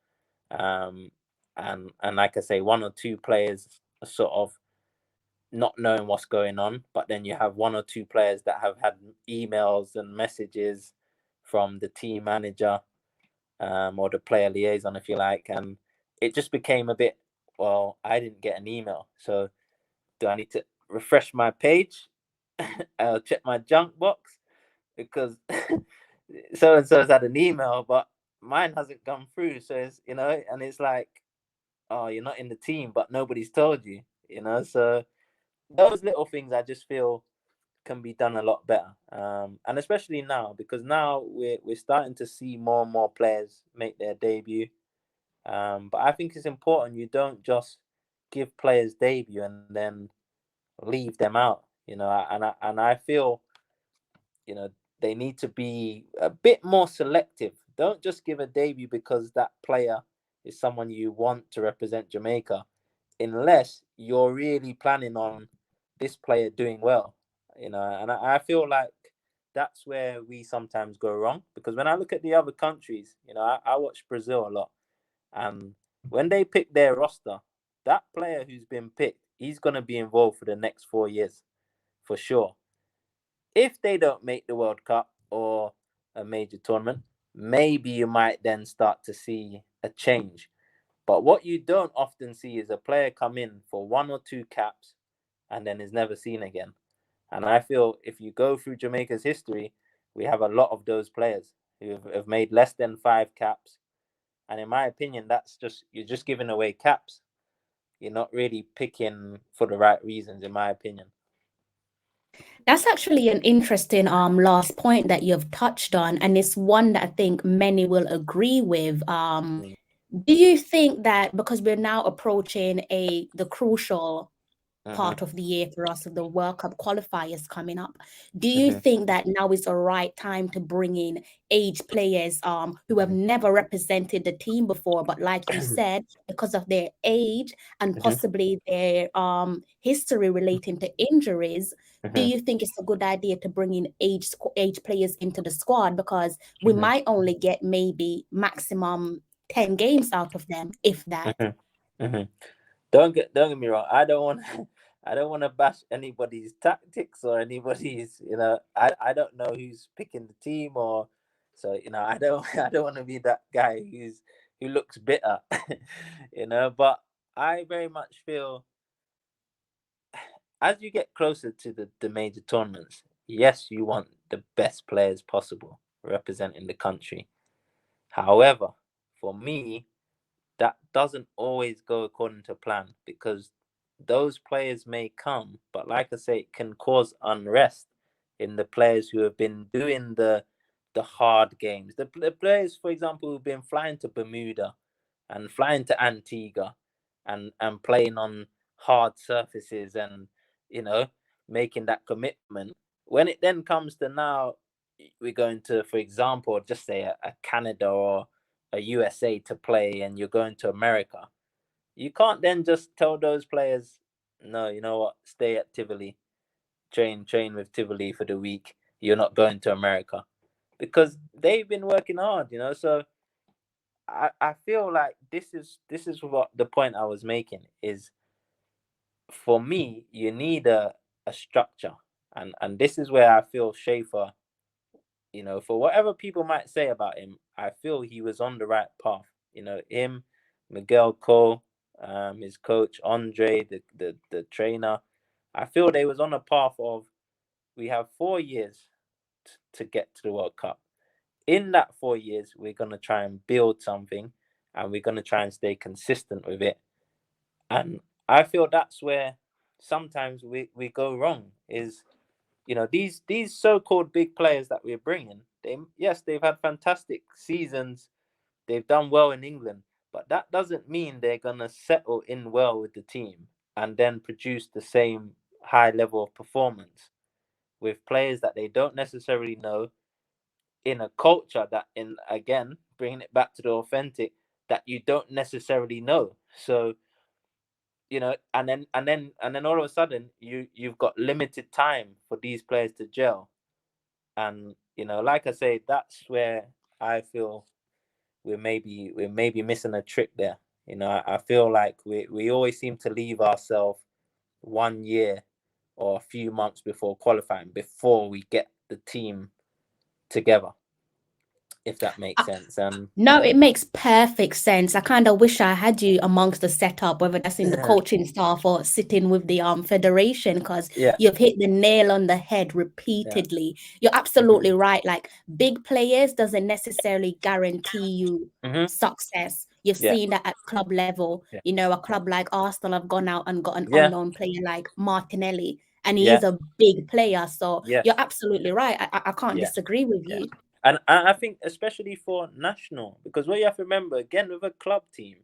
And like I say, one or two players are sort of not knowing what's going on, but then you have one or two players that have had emails and messages from the team manager, or the player liaison, if you like, and it just became a bit, well, I didn't get an email, so do I need to refresh my page? Check my junk box because so and so's had an email, but mine hasn't come through. So it's, and it's like, oh, you're not in the team, but nobody's told you, So those little things I just feel can be done a lot better, and especially now, because now we're starting to see more and more players make their debut. But I think it's important you don't just give players debut and then leave them out, and I feel, they need to be a bit more selective. Don't just give a debut because that player is someone you want to represent Jamaica, unless you're really planning on this player doing well, and I feel like that's where we sometimes go wrong, because when I look at the other countries, I watch Brazil a lot, and when they pick their roster, that player who's been picked, he's going to be involved for the next 4 years for sure. If they don't make the World Cup or a major tournament, maybe you might then start to see a change. But what you don't often see is a player come in for 1 or 2 caps and then is never seen again. And I feel if you go through Jamaica's history, we have a lot of those players who have made less than 5 caps. And in my opinion, you're just giving away caps. You're not really picking for the right reasons, in my opinion. That's actually an interesting last point that you've touched on, and it's one that I think many will agree with. Do you think that because we're now approaching the crucial part of the year for us, of the World Cup qualifiers coming up, do you think that now is the right time to bring in aged players who have never represented the team before, but like you said, because of their age and possibly their history relating to injuries, do you think it's a good idea to bring in age players into the squad, because we might only get maybe maximum 10 games out of them, if that? Don't get me wrong. I don't want to bash anybody's tactics or anybody's, I don't know who's picking the team, or so, I don't want to be that guy who looks bitter, but I very much feel as you get closer to the major tournaments, yes, you want the best players possible representing the country. However, for me, that doesn't always go according to plan, because those players may come, but like I say, it can cause unrest in the players who have been doing the hard games. The players, for example, who've been flying to Bermuda and flying to Antigua and playing on hard surfaces and, making that commitment. When it then comes to now, we're going to, for example, just say a Canada or a USA to play, and you're going to America, you can't then just tell those players, no, you know what, stay at Tivoli, train with Tivoli for the week. You're not going to America, because they've been working hard, So I feel like this is what the point I was making is, for me, you need a structure, and this is where I feel 𝗇cie, for whatever people might say about him, I feel he was on the right path. Him, Miguel Cole, his coach Andre, the trainer, I feel they was on a path of, we have 4 years to get to the World Cup. In that 4 years, we're gonna try and build something, and we're gonna try and stay consistent with it. And I feel that's where sometimes we go wrong. Is these so-called big players that we're bringing, they've had fantastic seasons, they've done well in England, but that doesn't mean they're gonna settle in well with the team and then produce the same high level of performance with players that they don't necessarily know, in a culture that, in again bringing it back to the authentic, that you don't necessarily know. So and then all of a sudden you've got limited time for these players to gel. And like I say, that's where I feel we're maybe missing a trick there. I feel like we always seem to leave ourselves 1 year or a few months before qualifying, before we get the team together, if that makes sense. No, it makes perfect sense. I kind of wish I had you amongst the setup, whether that's in the coaching staff or sitting with the federation, because you've hit the nail on the head repeatedly. You're absolutely right. Like, big players doesn't necessarily guarantee you success. You've seen that at club level. You know, a club like Arsenal have gone out and got an unknown player like Martinelli, and he is a big player. So you're absolutely right. I can't disagree with you. And I think especially for national, because what you have to remember, again, with a club team,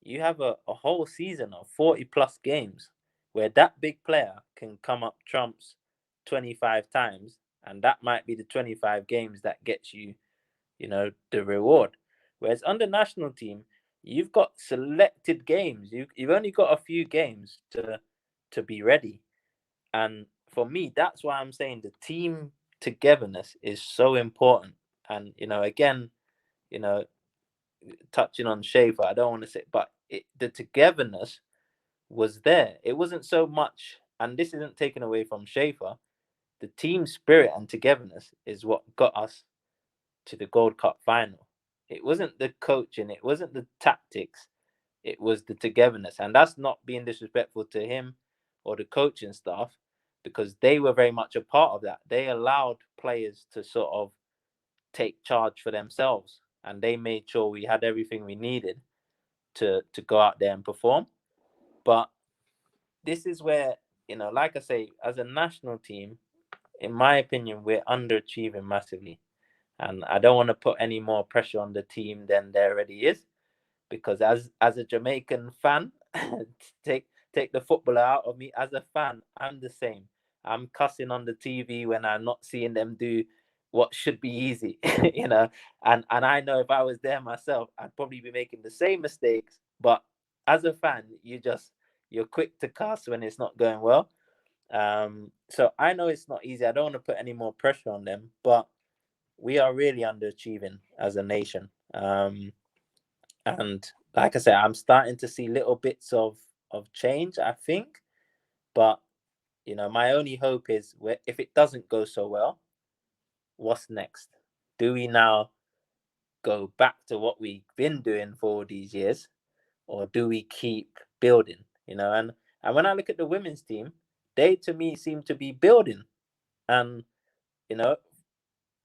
you have a whole season of 40 plus games where that big player can come up trumps 25 times, and that might be the 25 games that gets you, you know, the reward. Whereas on the national team, you've got selected games. You've only got a few games to be ready. And for me, that's why I'm saying the team togetherness is so important. And, you know, again, you know, touching on 𝗕cie𝘆, I don't want to say, but the togetherness was there. It wasn't so much, and this isn't taken away from 𝗕cie𝘆, the team spirit and togetherness is what got us to the Gold Cup final. It wasn't the coaching, it wasn't the tactics, it was the togetherness. And that's not being disrespectful to him or the coaching staff, because they were very much a part of that. They allowed players to sort of take charge for themselves, and they made sure we had everything we needed to go out there and perform. But this is where, you know, like I say, as a national team, in my opinion, we're underachieving massively. And I don't want to put any more pressure on the team than there already is, because as a Jamaican fan, take the footballer out of me, as a fan, I'm the same. I'm cussing on the TV when I'm not seeing them do what should be easy, you know. And I know if I was there myself, I'd probably be making the same mistakes. But as a fan, you're quick to cuss when it's not going well. So I know it's not easy. I don't want to put any more pressure on them, but we are really underachieving as a nation. And like I said, I'm starting to see little bits of change, I think. But, you know, my only hope is, if it doesn't go so well, what's next? Do we now go back to what we've been doing for all these years, or do we keep building? You know, and when I look at the women's team, they to me seem to be building. And, you know,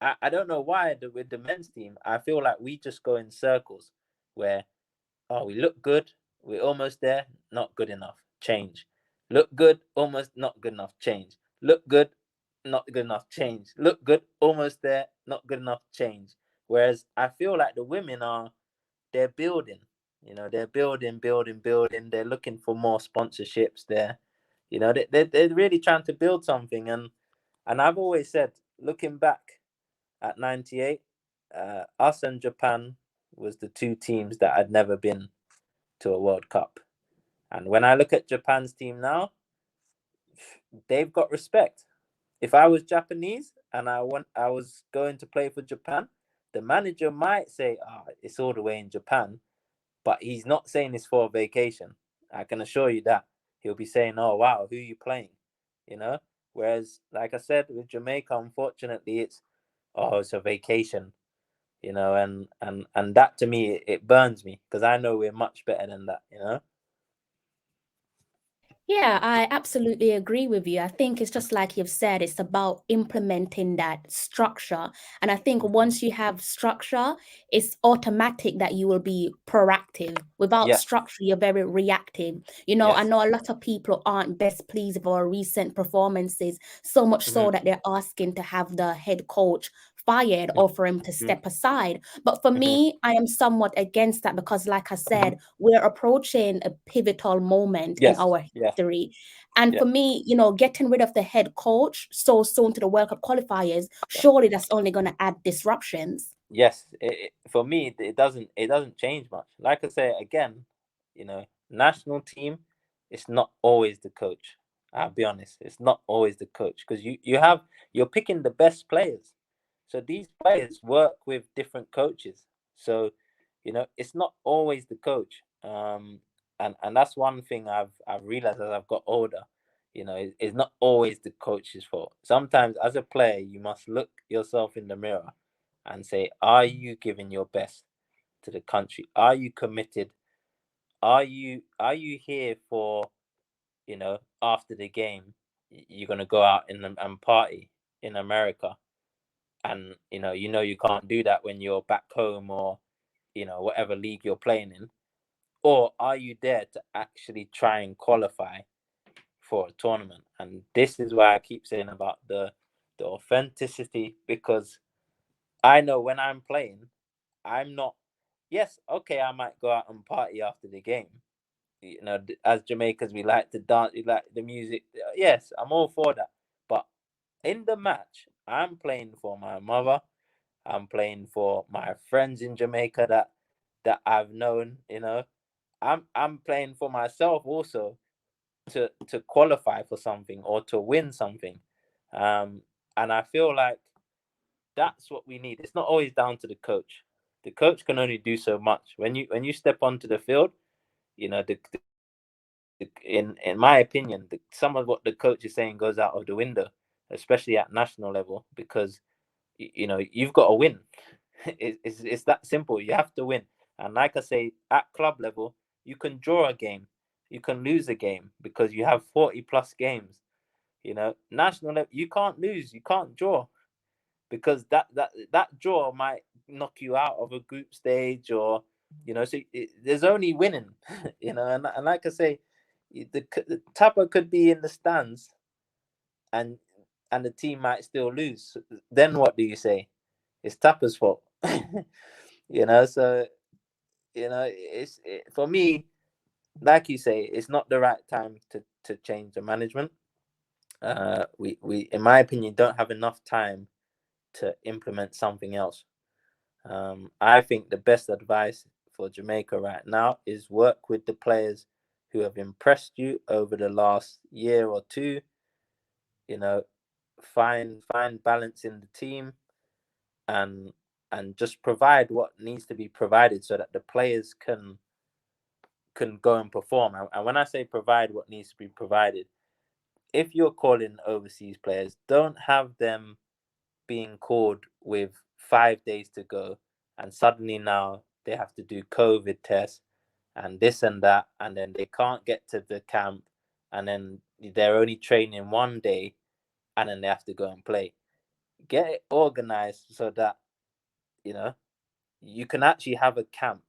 I don't know why with the men's team, I feel like we just go in circles where, oh, we look good, we're almost there, not good enough, change. Look good, almost not good enough, change. Look good, not good enough, change. Look good, almost there, not good enough, change. Whereas I feel like the women they're building. You know, they're building. They're looking for more sponsorships. You know, they're really trying to build something. And I've always said, looking back at '98, us and Japan was the two teams that had never been to a World Cup. And when I look at Japan's team now, they've got respect. If I was Japanese and I was going to play for Japan, the manager might say, it's all the way in Japan, but he's not saying it's for a vacation. I can assure you that. He'll be saying, oh, wow, who are you playing? You know? Whereas, like I said, with Jamaica, unfortunately, it's a vacation. You know, and that to me, it burns me, because I know we're much better than that, you know? Yeah, I absolutely agree with you. I think it's just like you've said, it's about implementing that structure. And I think once you have structure, it's automatic that you will be proactive. Without structure, you're very reactive. You know, I know a lot of people aren't best pleased with our recent performances, so much so that they're asking to have the head coach fired or for him to step aside. But for me, I am somewhat against that, because like I said, we're approaching a pivotal moment in our history. And for me, you know, getting rid of the head coach so soon to the World Cup qualifiers, surely that's only going to add disruptions. Yes, for me, it doesn't change much. Like I say again, you know, national team, it's not always the coach. I'll be honest, it's not always the coach, because you're picking the best players. So these players work with different coaches. So, you know, it's not always the coach. And that's one thing I've realized as I've got older. you know, it's not always the coach's fault. Sometimes as a player, you must look yourself in the mirror and say, are you giving your best to the country? Are you committed? Are you here for, you know, after the game, you're gonna go out and party in America, and you know you can't do that when you're back home, or you know, whatever league you're playing in? Or are you there to actually try and qualify for a tournament? And this is why I keep saying about the authenticity, because I know when I'm playing, I'm not, yes, okay, I might go out and party after the game. You know, as Jamaicans, we like to dance, we like the music. Yes, I'm all for that. But in the match, I'm playing for my mother. I'm playing for my friends in Jamaica that I've known. You know, I'm playing for myself also to qualify for something or to win something. And I feel like that's what we need. It's not always down to the coach. The coach can only do so much. When you step onto the field, you know, in my opinion, some of what the coach is saying goes out of the window, especially at national level, because you know you've got to win. It's that simple. You have to win. And like I say, at club level, you can draw a game, you can lose a game, because you have 40 plus games. You know, national level, you can't lose, you can't draw, because that draw might knock you out of a group stage, or you know, so there's only winning. You know, and like I say, the Tapa could be in the stands, and the team might still lose. Then what do you say? It's Tapa's fault. You know, so you know, for me, like you say, it's not the right time to change the management. We in my opinion don't have enough time to implement something else. I think the best advice for Jamaica right now is work with the players who have impressed you over the last year or two. You know, find balance in the team, and just provide what needs to be provided so that the players can go and perform. And when I say provide what needs to be provided, if you're calling overseas players, don't have them being called with 5 days to go, and suddenly now they have to do COVID tests and this and that, and then they can't get to the camp, and then they're only training 1 day, and then they have to go and play. Get it organized so that, you know, you can actually have a camp,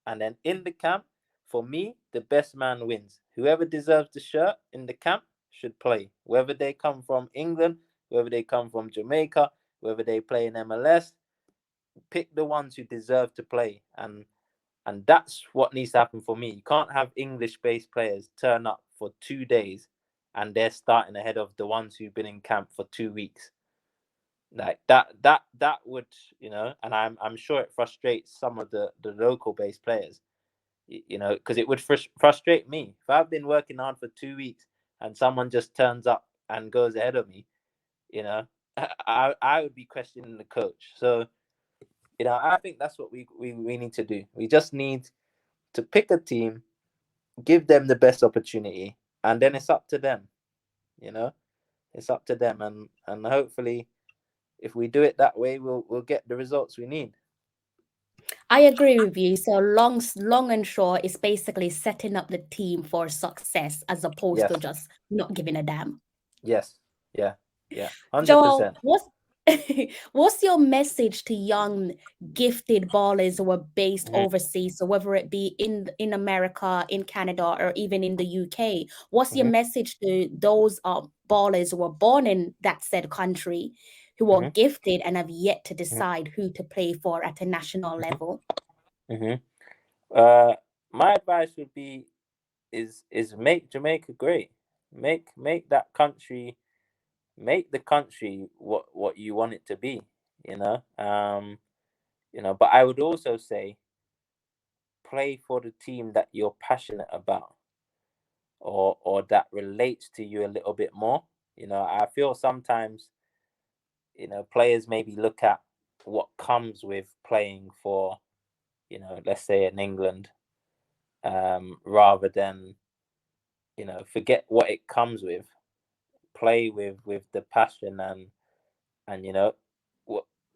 and then in the camp, for me, the best man wins. Whoever deserves the shirt in the camp should play, whether they come from England, whether they come from Jamaica, whether they play in MLS. Pick the ones who deserve to play, and that's what needs to happen for me. You can't have English-based players turn up for 2 days and they're starting ahead of the ones who've been in camp for 2 weeks. Like that would, you know, and I'm sure it frustrates some of the local based players, you know, because it would frustrate me if I've been working hard for 2 weeks and someone just turns up and goes ahead of me. You know, I would be questioning the coach. So, you know, I think that's what we need to do. We just need to pick a team, give them the best opportunity, and then it's up to them. You know, it's up to them, and hopefully, if we do it that way, we'll get the results we need. I agree with you. So long and short is basically setting up the team for success as opposed to just not giving a damn. Yes. Yeah. 100%. Joel, what's your message to young gifted ballers who are based overseas, so whether it be in America, in Canada, or even in the UK? What's your message to those ballers who were born in that said country, who are gifted and have yet to decide who to play for at a national level? My advice would be is make Jamaica great. Make that country, make the country what you want it to be, you know. You know, but I would also say play for the team that you're passionate about, or that relates to you a little bit more. You know, I feel sometimes, you know, players maybe look at what comes with playing for, you know, let's say in England, rather than, you know, forget what it comes with play with the passion and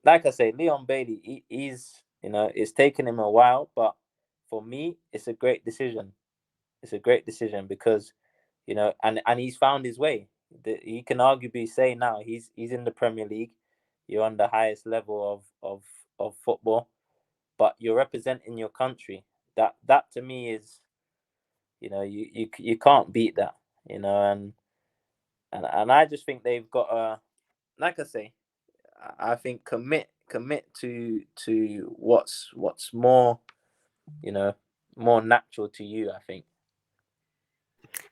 like I say, Leon Bailey, he's it's taken him a while, but for me, it's a great decision. It's a great decision because and he's found his way. You can arguably say now he's in the Premier League. You're on the highest level of football, but you're representing your country. That to me is, you can't beat that. And I just think they've got like I say, I think commit to what's more, more natural to you, I think.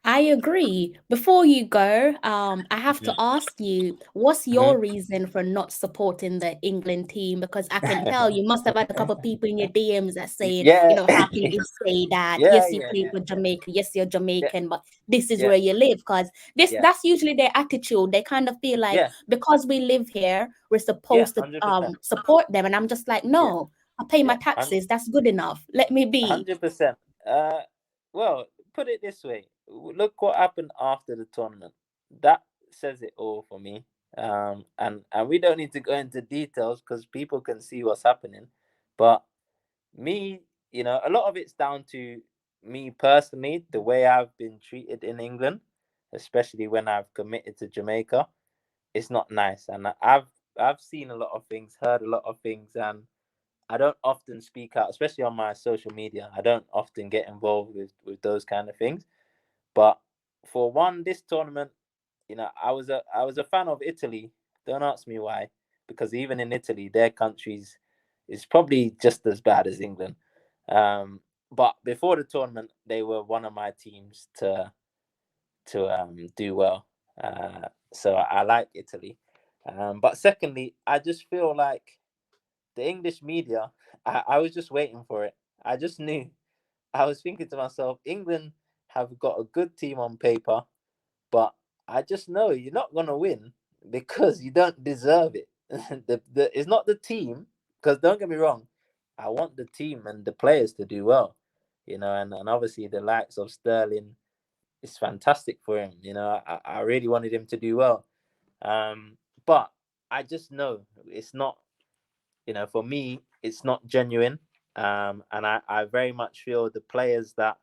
I agree. Before you go, I have to ask you, what's your reason for not supporting the England team? Because I can tell you must have had a couple of people in your DMs that saying, how can you say that? Yes, you play for Jamaica. Yes, you're Jamaican, but this is where you live. Because that's usually their attitude. They kind of feel like because we live here, we're supposed to 100%. support them. And I'm just like, no, I pay my taxes. That's good enough. Let me be. 100%. Well, put it this way. Look what happened after the tournament. That says it all for me. And we don't need to go into details because people can see what's happening. But me, a lot of it's down to me personally, the way I've been treated in England, especially when I've committed to Jamaica. It's not nice. And I've seen a lot of things, heard a lot of things, and I don't often speak out, especially on my social media. I don't often get involved with those kind of things. But for this tournament, I was a fan of Italy. Don't ask me why, because even in Italy, their countries is probably just as bad as England. But before the tournament, they were one of my teams to do well. So I like Italy. But secondly, I just feel like the English media, I was just waiting for it. I just knew. I was thinking to myself, England have got a good team on paper, but I just know you're not going to win because you don't deserve it. It's not the team, because don't get me wrong, I want the team and the players to do well, and obviously the likes of Sterling is fantastic for him. I really wanted him to do well. But I just know it's not, for me, it's not genuine. And I very much feel the players that,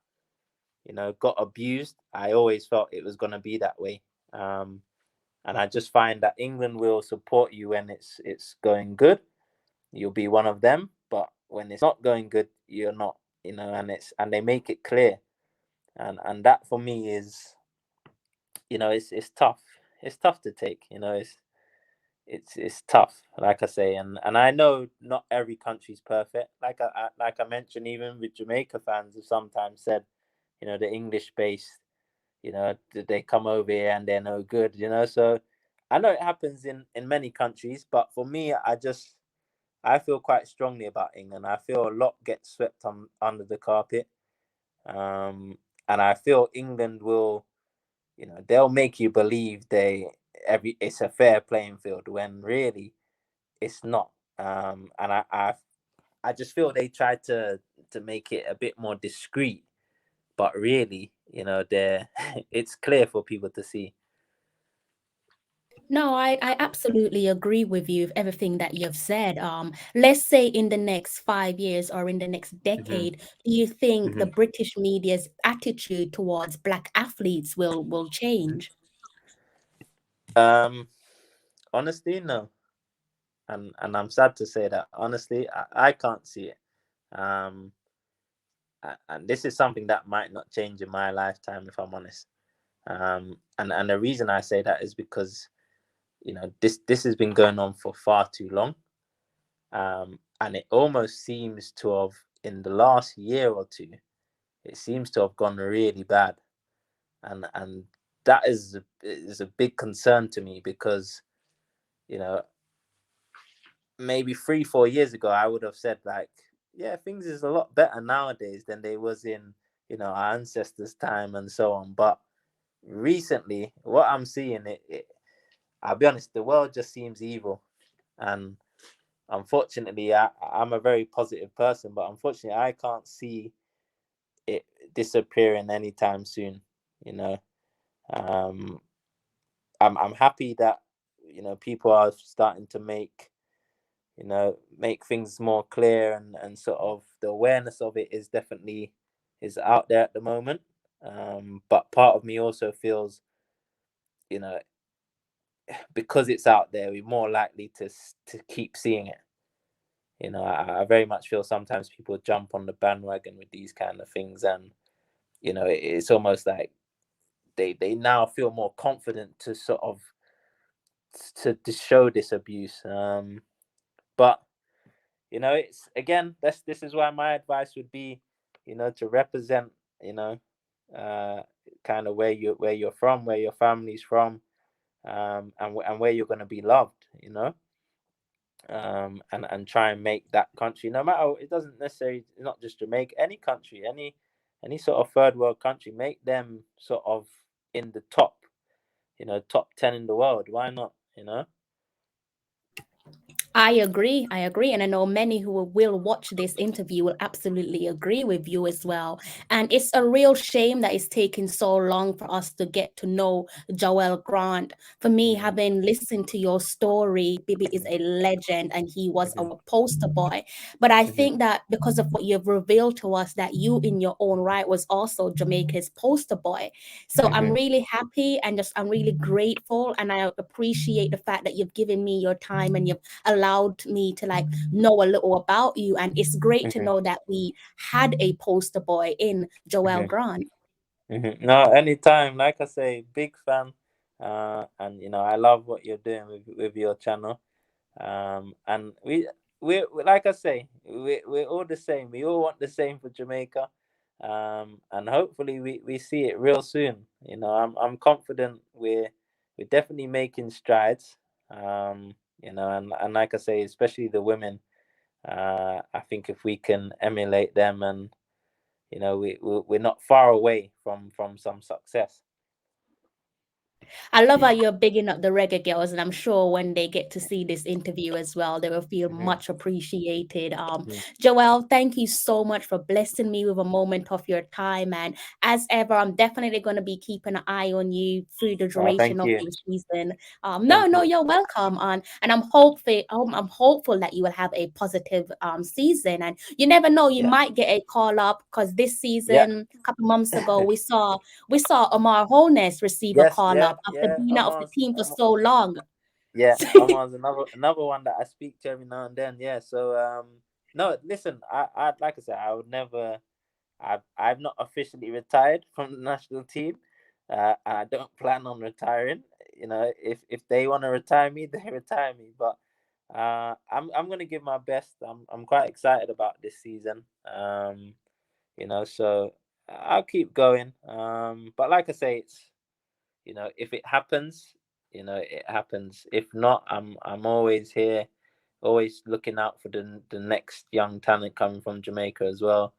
got abused, I always felt it was going to be that way. And I just find that England will support you when it's going good. You'll be one of them. But when it's not going good, you're not, and they make it clear. And that for me is, it's tough. It's tough to take, it's tough, like I say, and I know not every country's perfect. Like I mentioned, even with Jamaica fans have sometimes said, the English based, they come over here and they're no good, So I know it happens in many countries, but for me, I feel quite strongly about England. I feel a lot gets swept under the carpet, and I feel England will, they'll make you believe it's a fair playing field when really it's not. And I just feel they try to make it a bit more discreet, but really, it's clear for people to see. No, I absolutely agree with you with everything that you've said. Let's say in the next 5 years or in the next decade, do you think the British media's attitude towards Black athletes will change? Honestly, no. And I'm sad to say that. Honestly, I can't see it. And this is something that might not change in my lifetime, if I'm honest. And the reason I say that is because, this has been going on for far too long. And it almost seems to have, in the last year or two, it seems to have gone really bad. And that is a big concern to me because, maybe 3-4 years ago, I would have said like, yeah, things is a lot better nowadays than they was in, our ancestors' time and so on. But recently, what I'm seeing, I'll be honest, the world just seems evil. And unfortunately, I'm a very positive person, but unfortunately, I can't see it disappearing anytime soon. I'm happy that, you know, people are starting to make things more clear, and sort of the awareness of it is definitely out there at the moment. But part of me also feels, you know, because it's out there, we're more likely to keep seeing it. You know, I very much feel sometimes people jump on the bandwagon with these kind of things, and you know, it's almost like they now feel more confident to sort of to show this abuse. But you know, it's again, this is why my advice would be, you know, to represent, you know, kind of where you're from, where your family's from, and where you're going to be loved, you know, and try and make that country, no matter, it doesn't necessarily, not just Jamaica, any country, any sort of third world country, make them sort of in the top, you know, top 10 in the world. Why not, you know? I agree. And I know many who will watch this interview will absolutely agree with you as well. And it's a real shame that it's taken so long for us to get to know Joel Grant. For me, having listened to your story, Bibi is a legend and he was our poster boy. But I think that because of what you've revealed to us, that you in your own right was also Jamaica's poster boy. So I'm really happy and I'm really grateful, and I appreciate the fact that you've given me your time and you've allowed me to like know a little about you. And it's great to know that we had a poster boy in Joel Grant. No, anytime. Like I say, big fan. And you know, I love what you're doing with your channel. And we like I say, we're all the same. We all want the same for Jamaica. And hopefully we see it real soon. You know, I'm confident we're definitely making strides. You know, and like I say, especially the women, I think if we can emulate them, and you know, we're not far away from some success. I love how you're bigging up the reggae girls, and I'm sure when they get to see this interview as well, they will feel much appreciated. Joel, thank you so much for blessing me with a moment of your time, and as ever, I'm definitely going to be keeping an eye on you through the duration of your season. No, you're welcome. And I'm hopeful that you will have a positive season, and you never know, you might get a call up, because this season, a couple months ago, we saw Omar Holness receive a call up after being out of the team for so long. Yeah, Omar's another one that I speak to every now and then. Yeah, so no, listen, I like I said, I would never. I've not officially retired from the national team. I don't plan on retiring. You know, if they want to retire me, they retire me. But I'm gonna give my best. I'm quite excited about this season. You know, so I'll keep going. But like I say, it's, you know, if it happens, you know, it happens. If not, I'm always here, always looking out for the next young talent coming from Jamaica as well.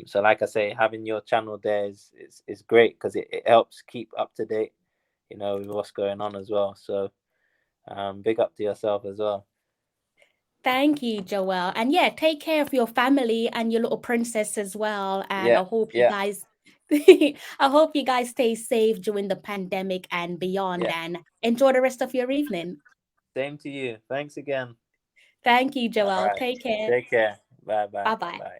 So like I say, having your channel there is great, because it helps keep up to date, you know, with what's going on as well. So big up to yourself as well. Thank you, Joel. And yeah, take care of your family and your little princess as well. And I hope you guys I hope you guys stay safe during the pandemic and beyond, and enjoy the rest of your evening. Same to you. Thanks again. Thank you, Joel. Take care. Take care. Bye. Bye-bye.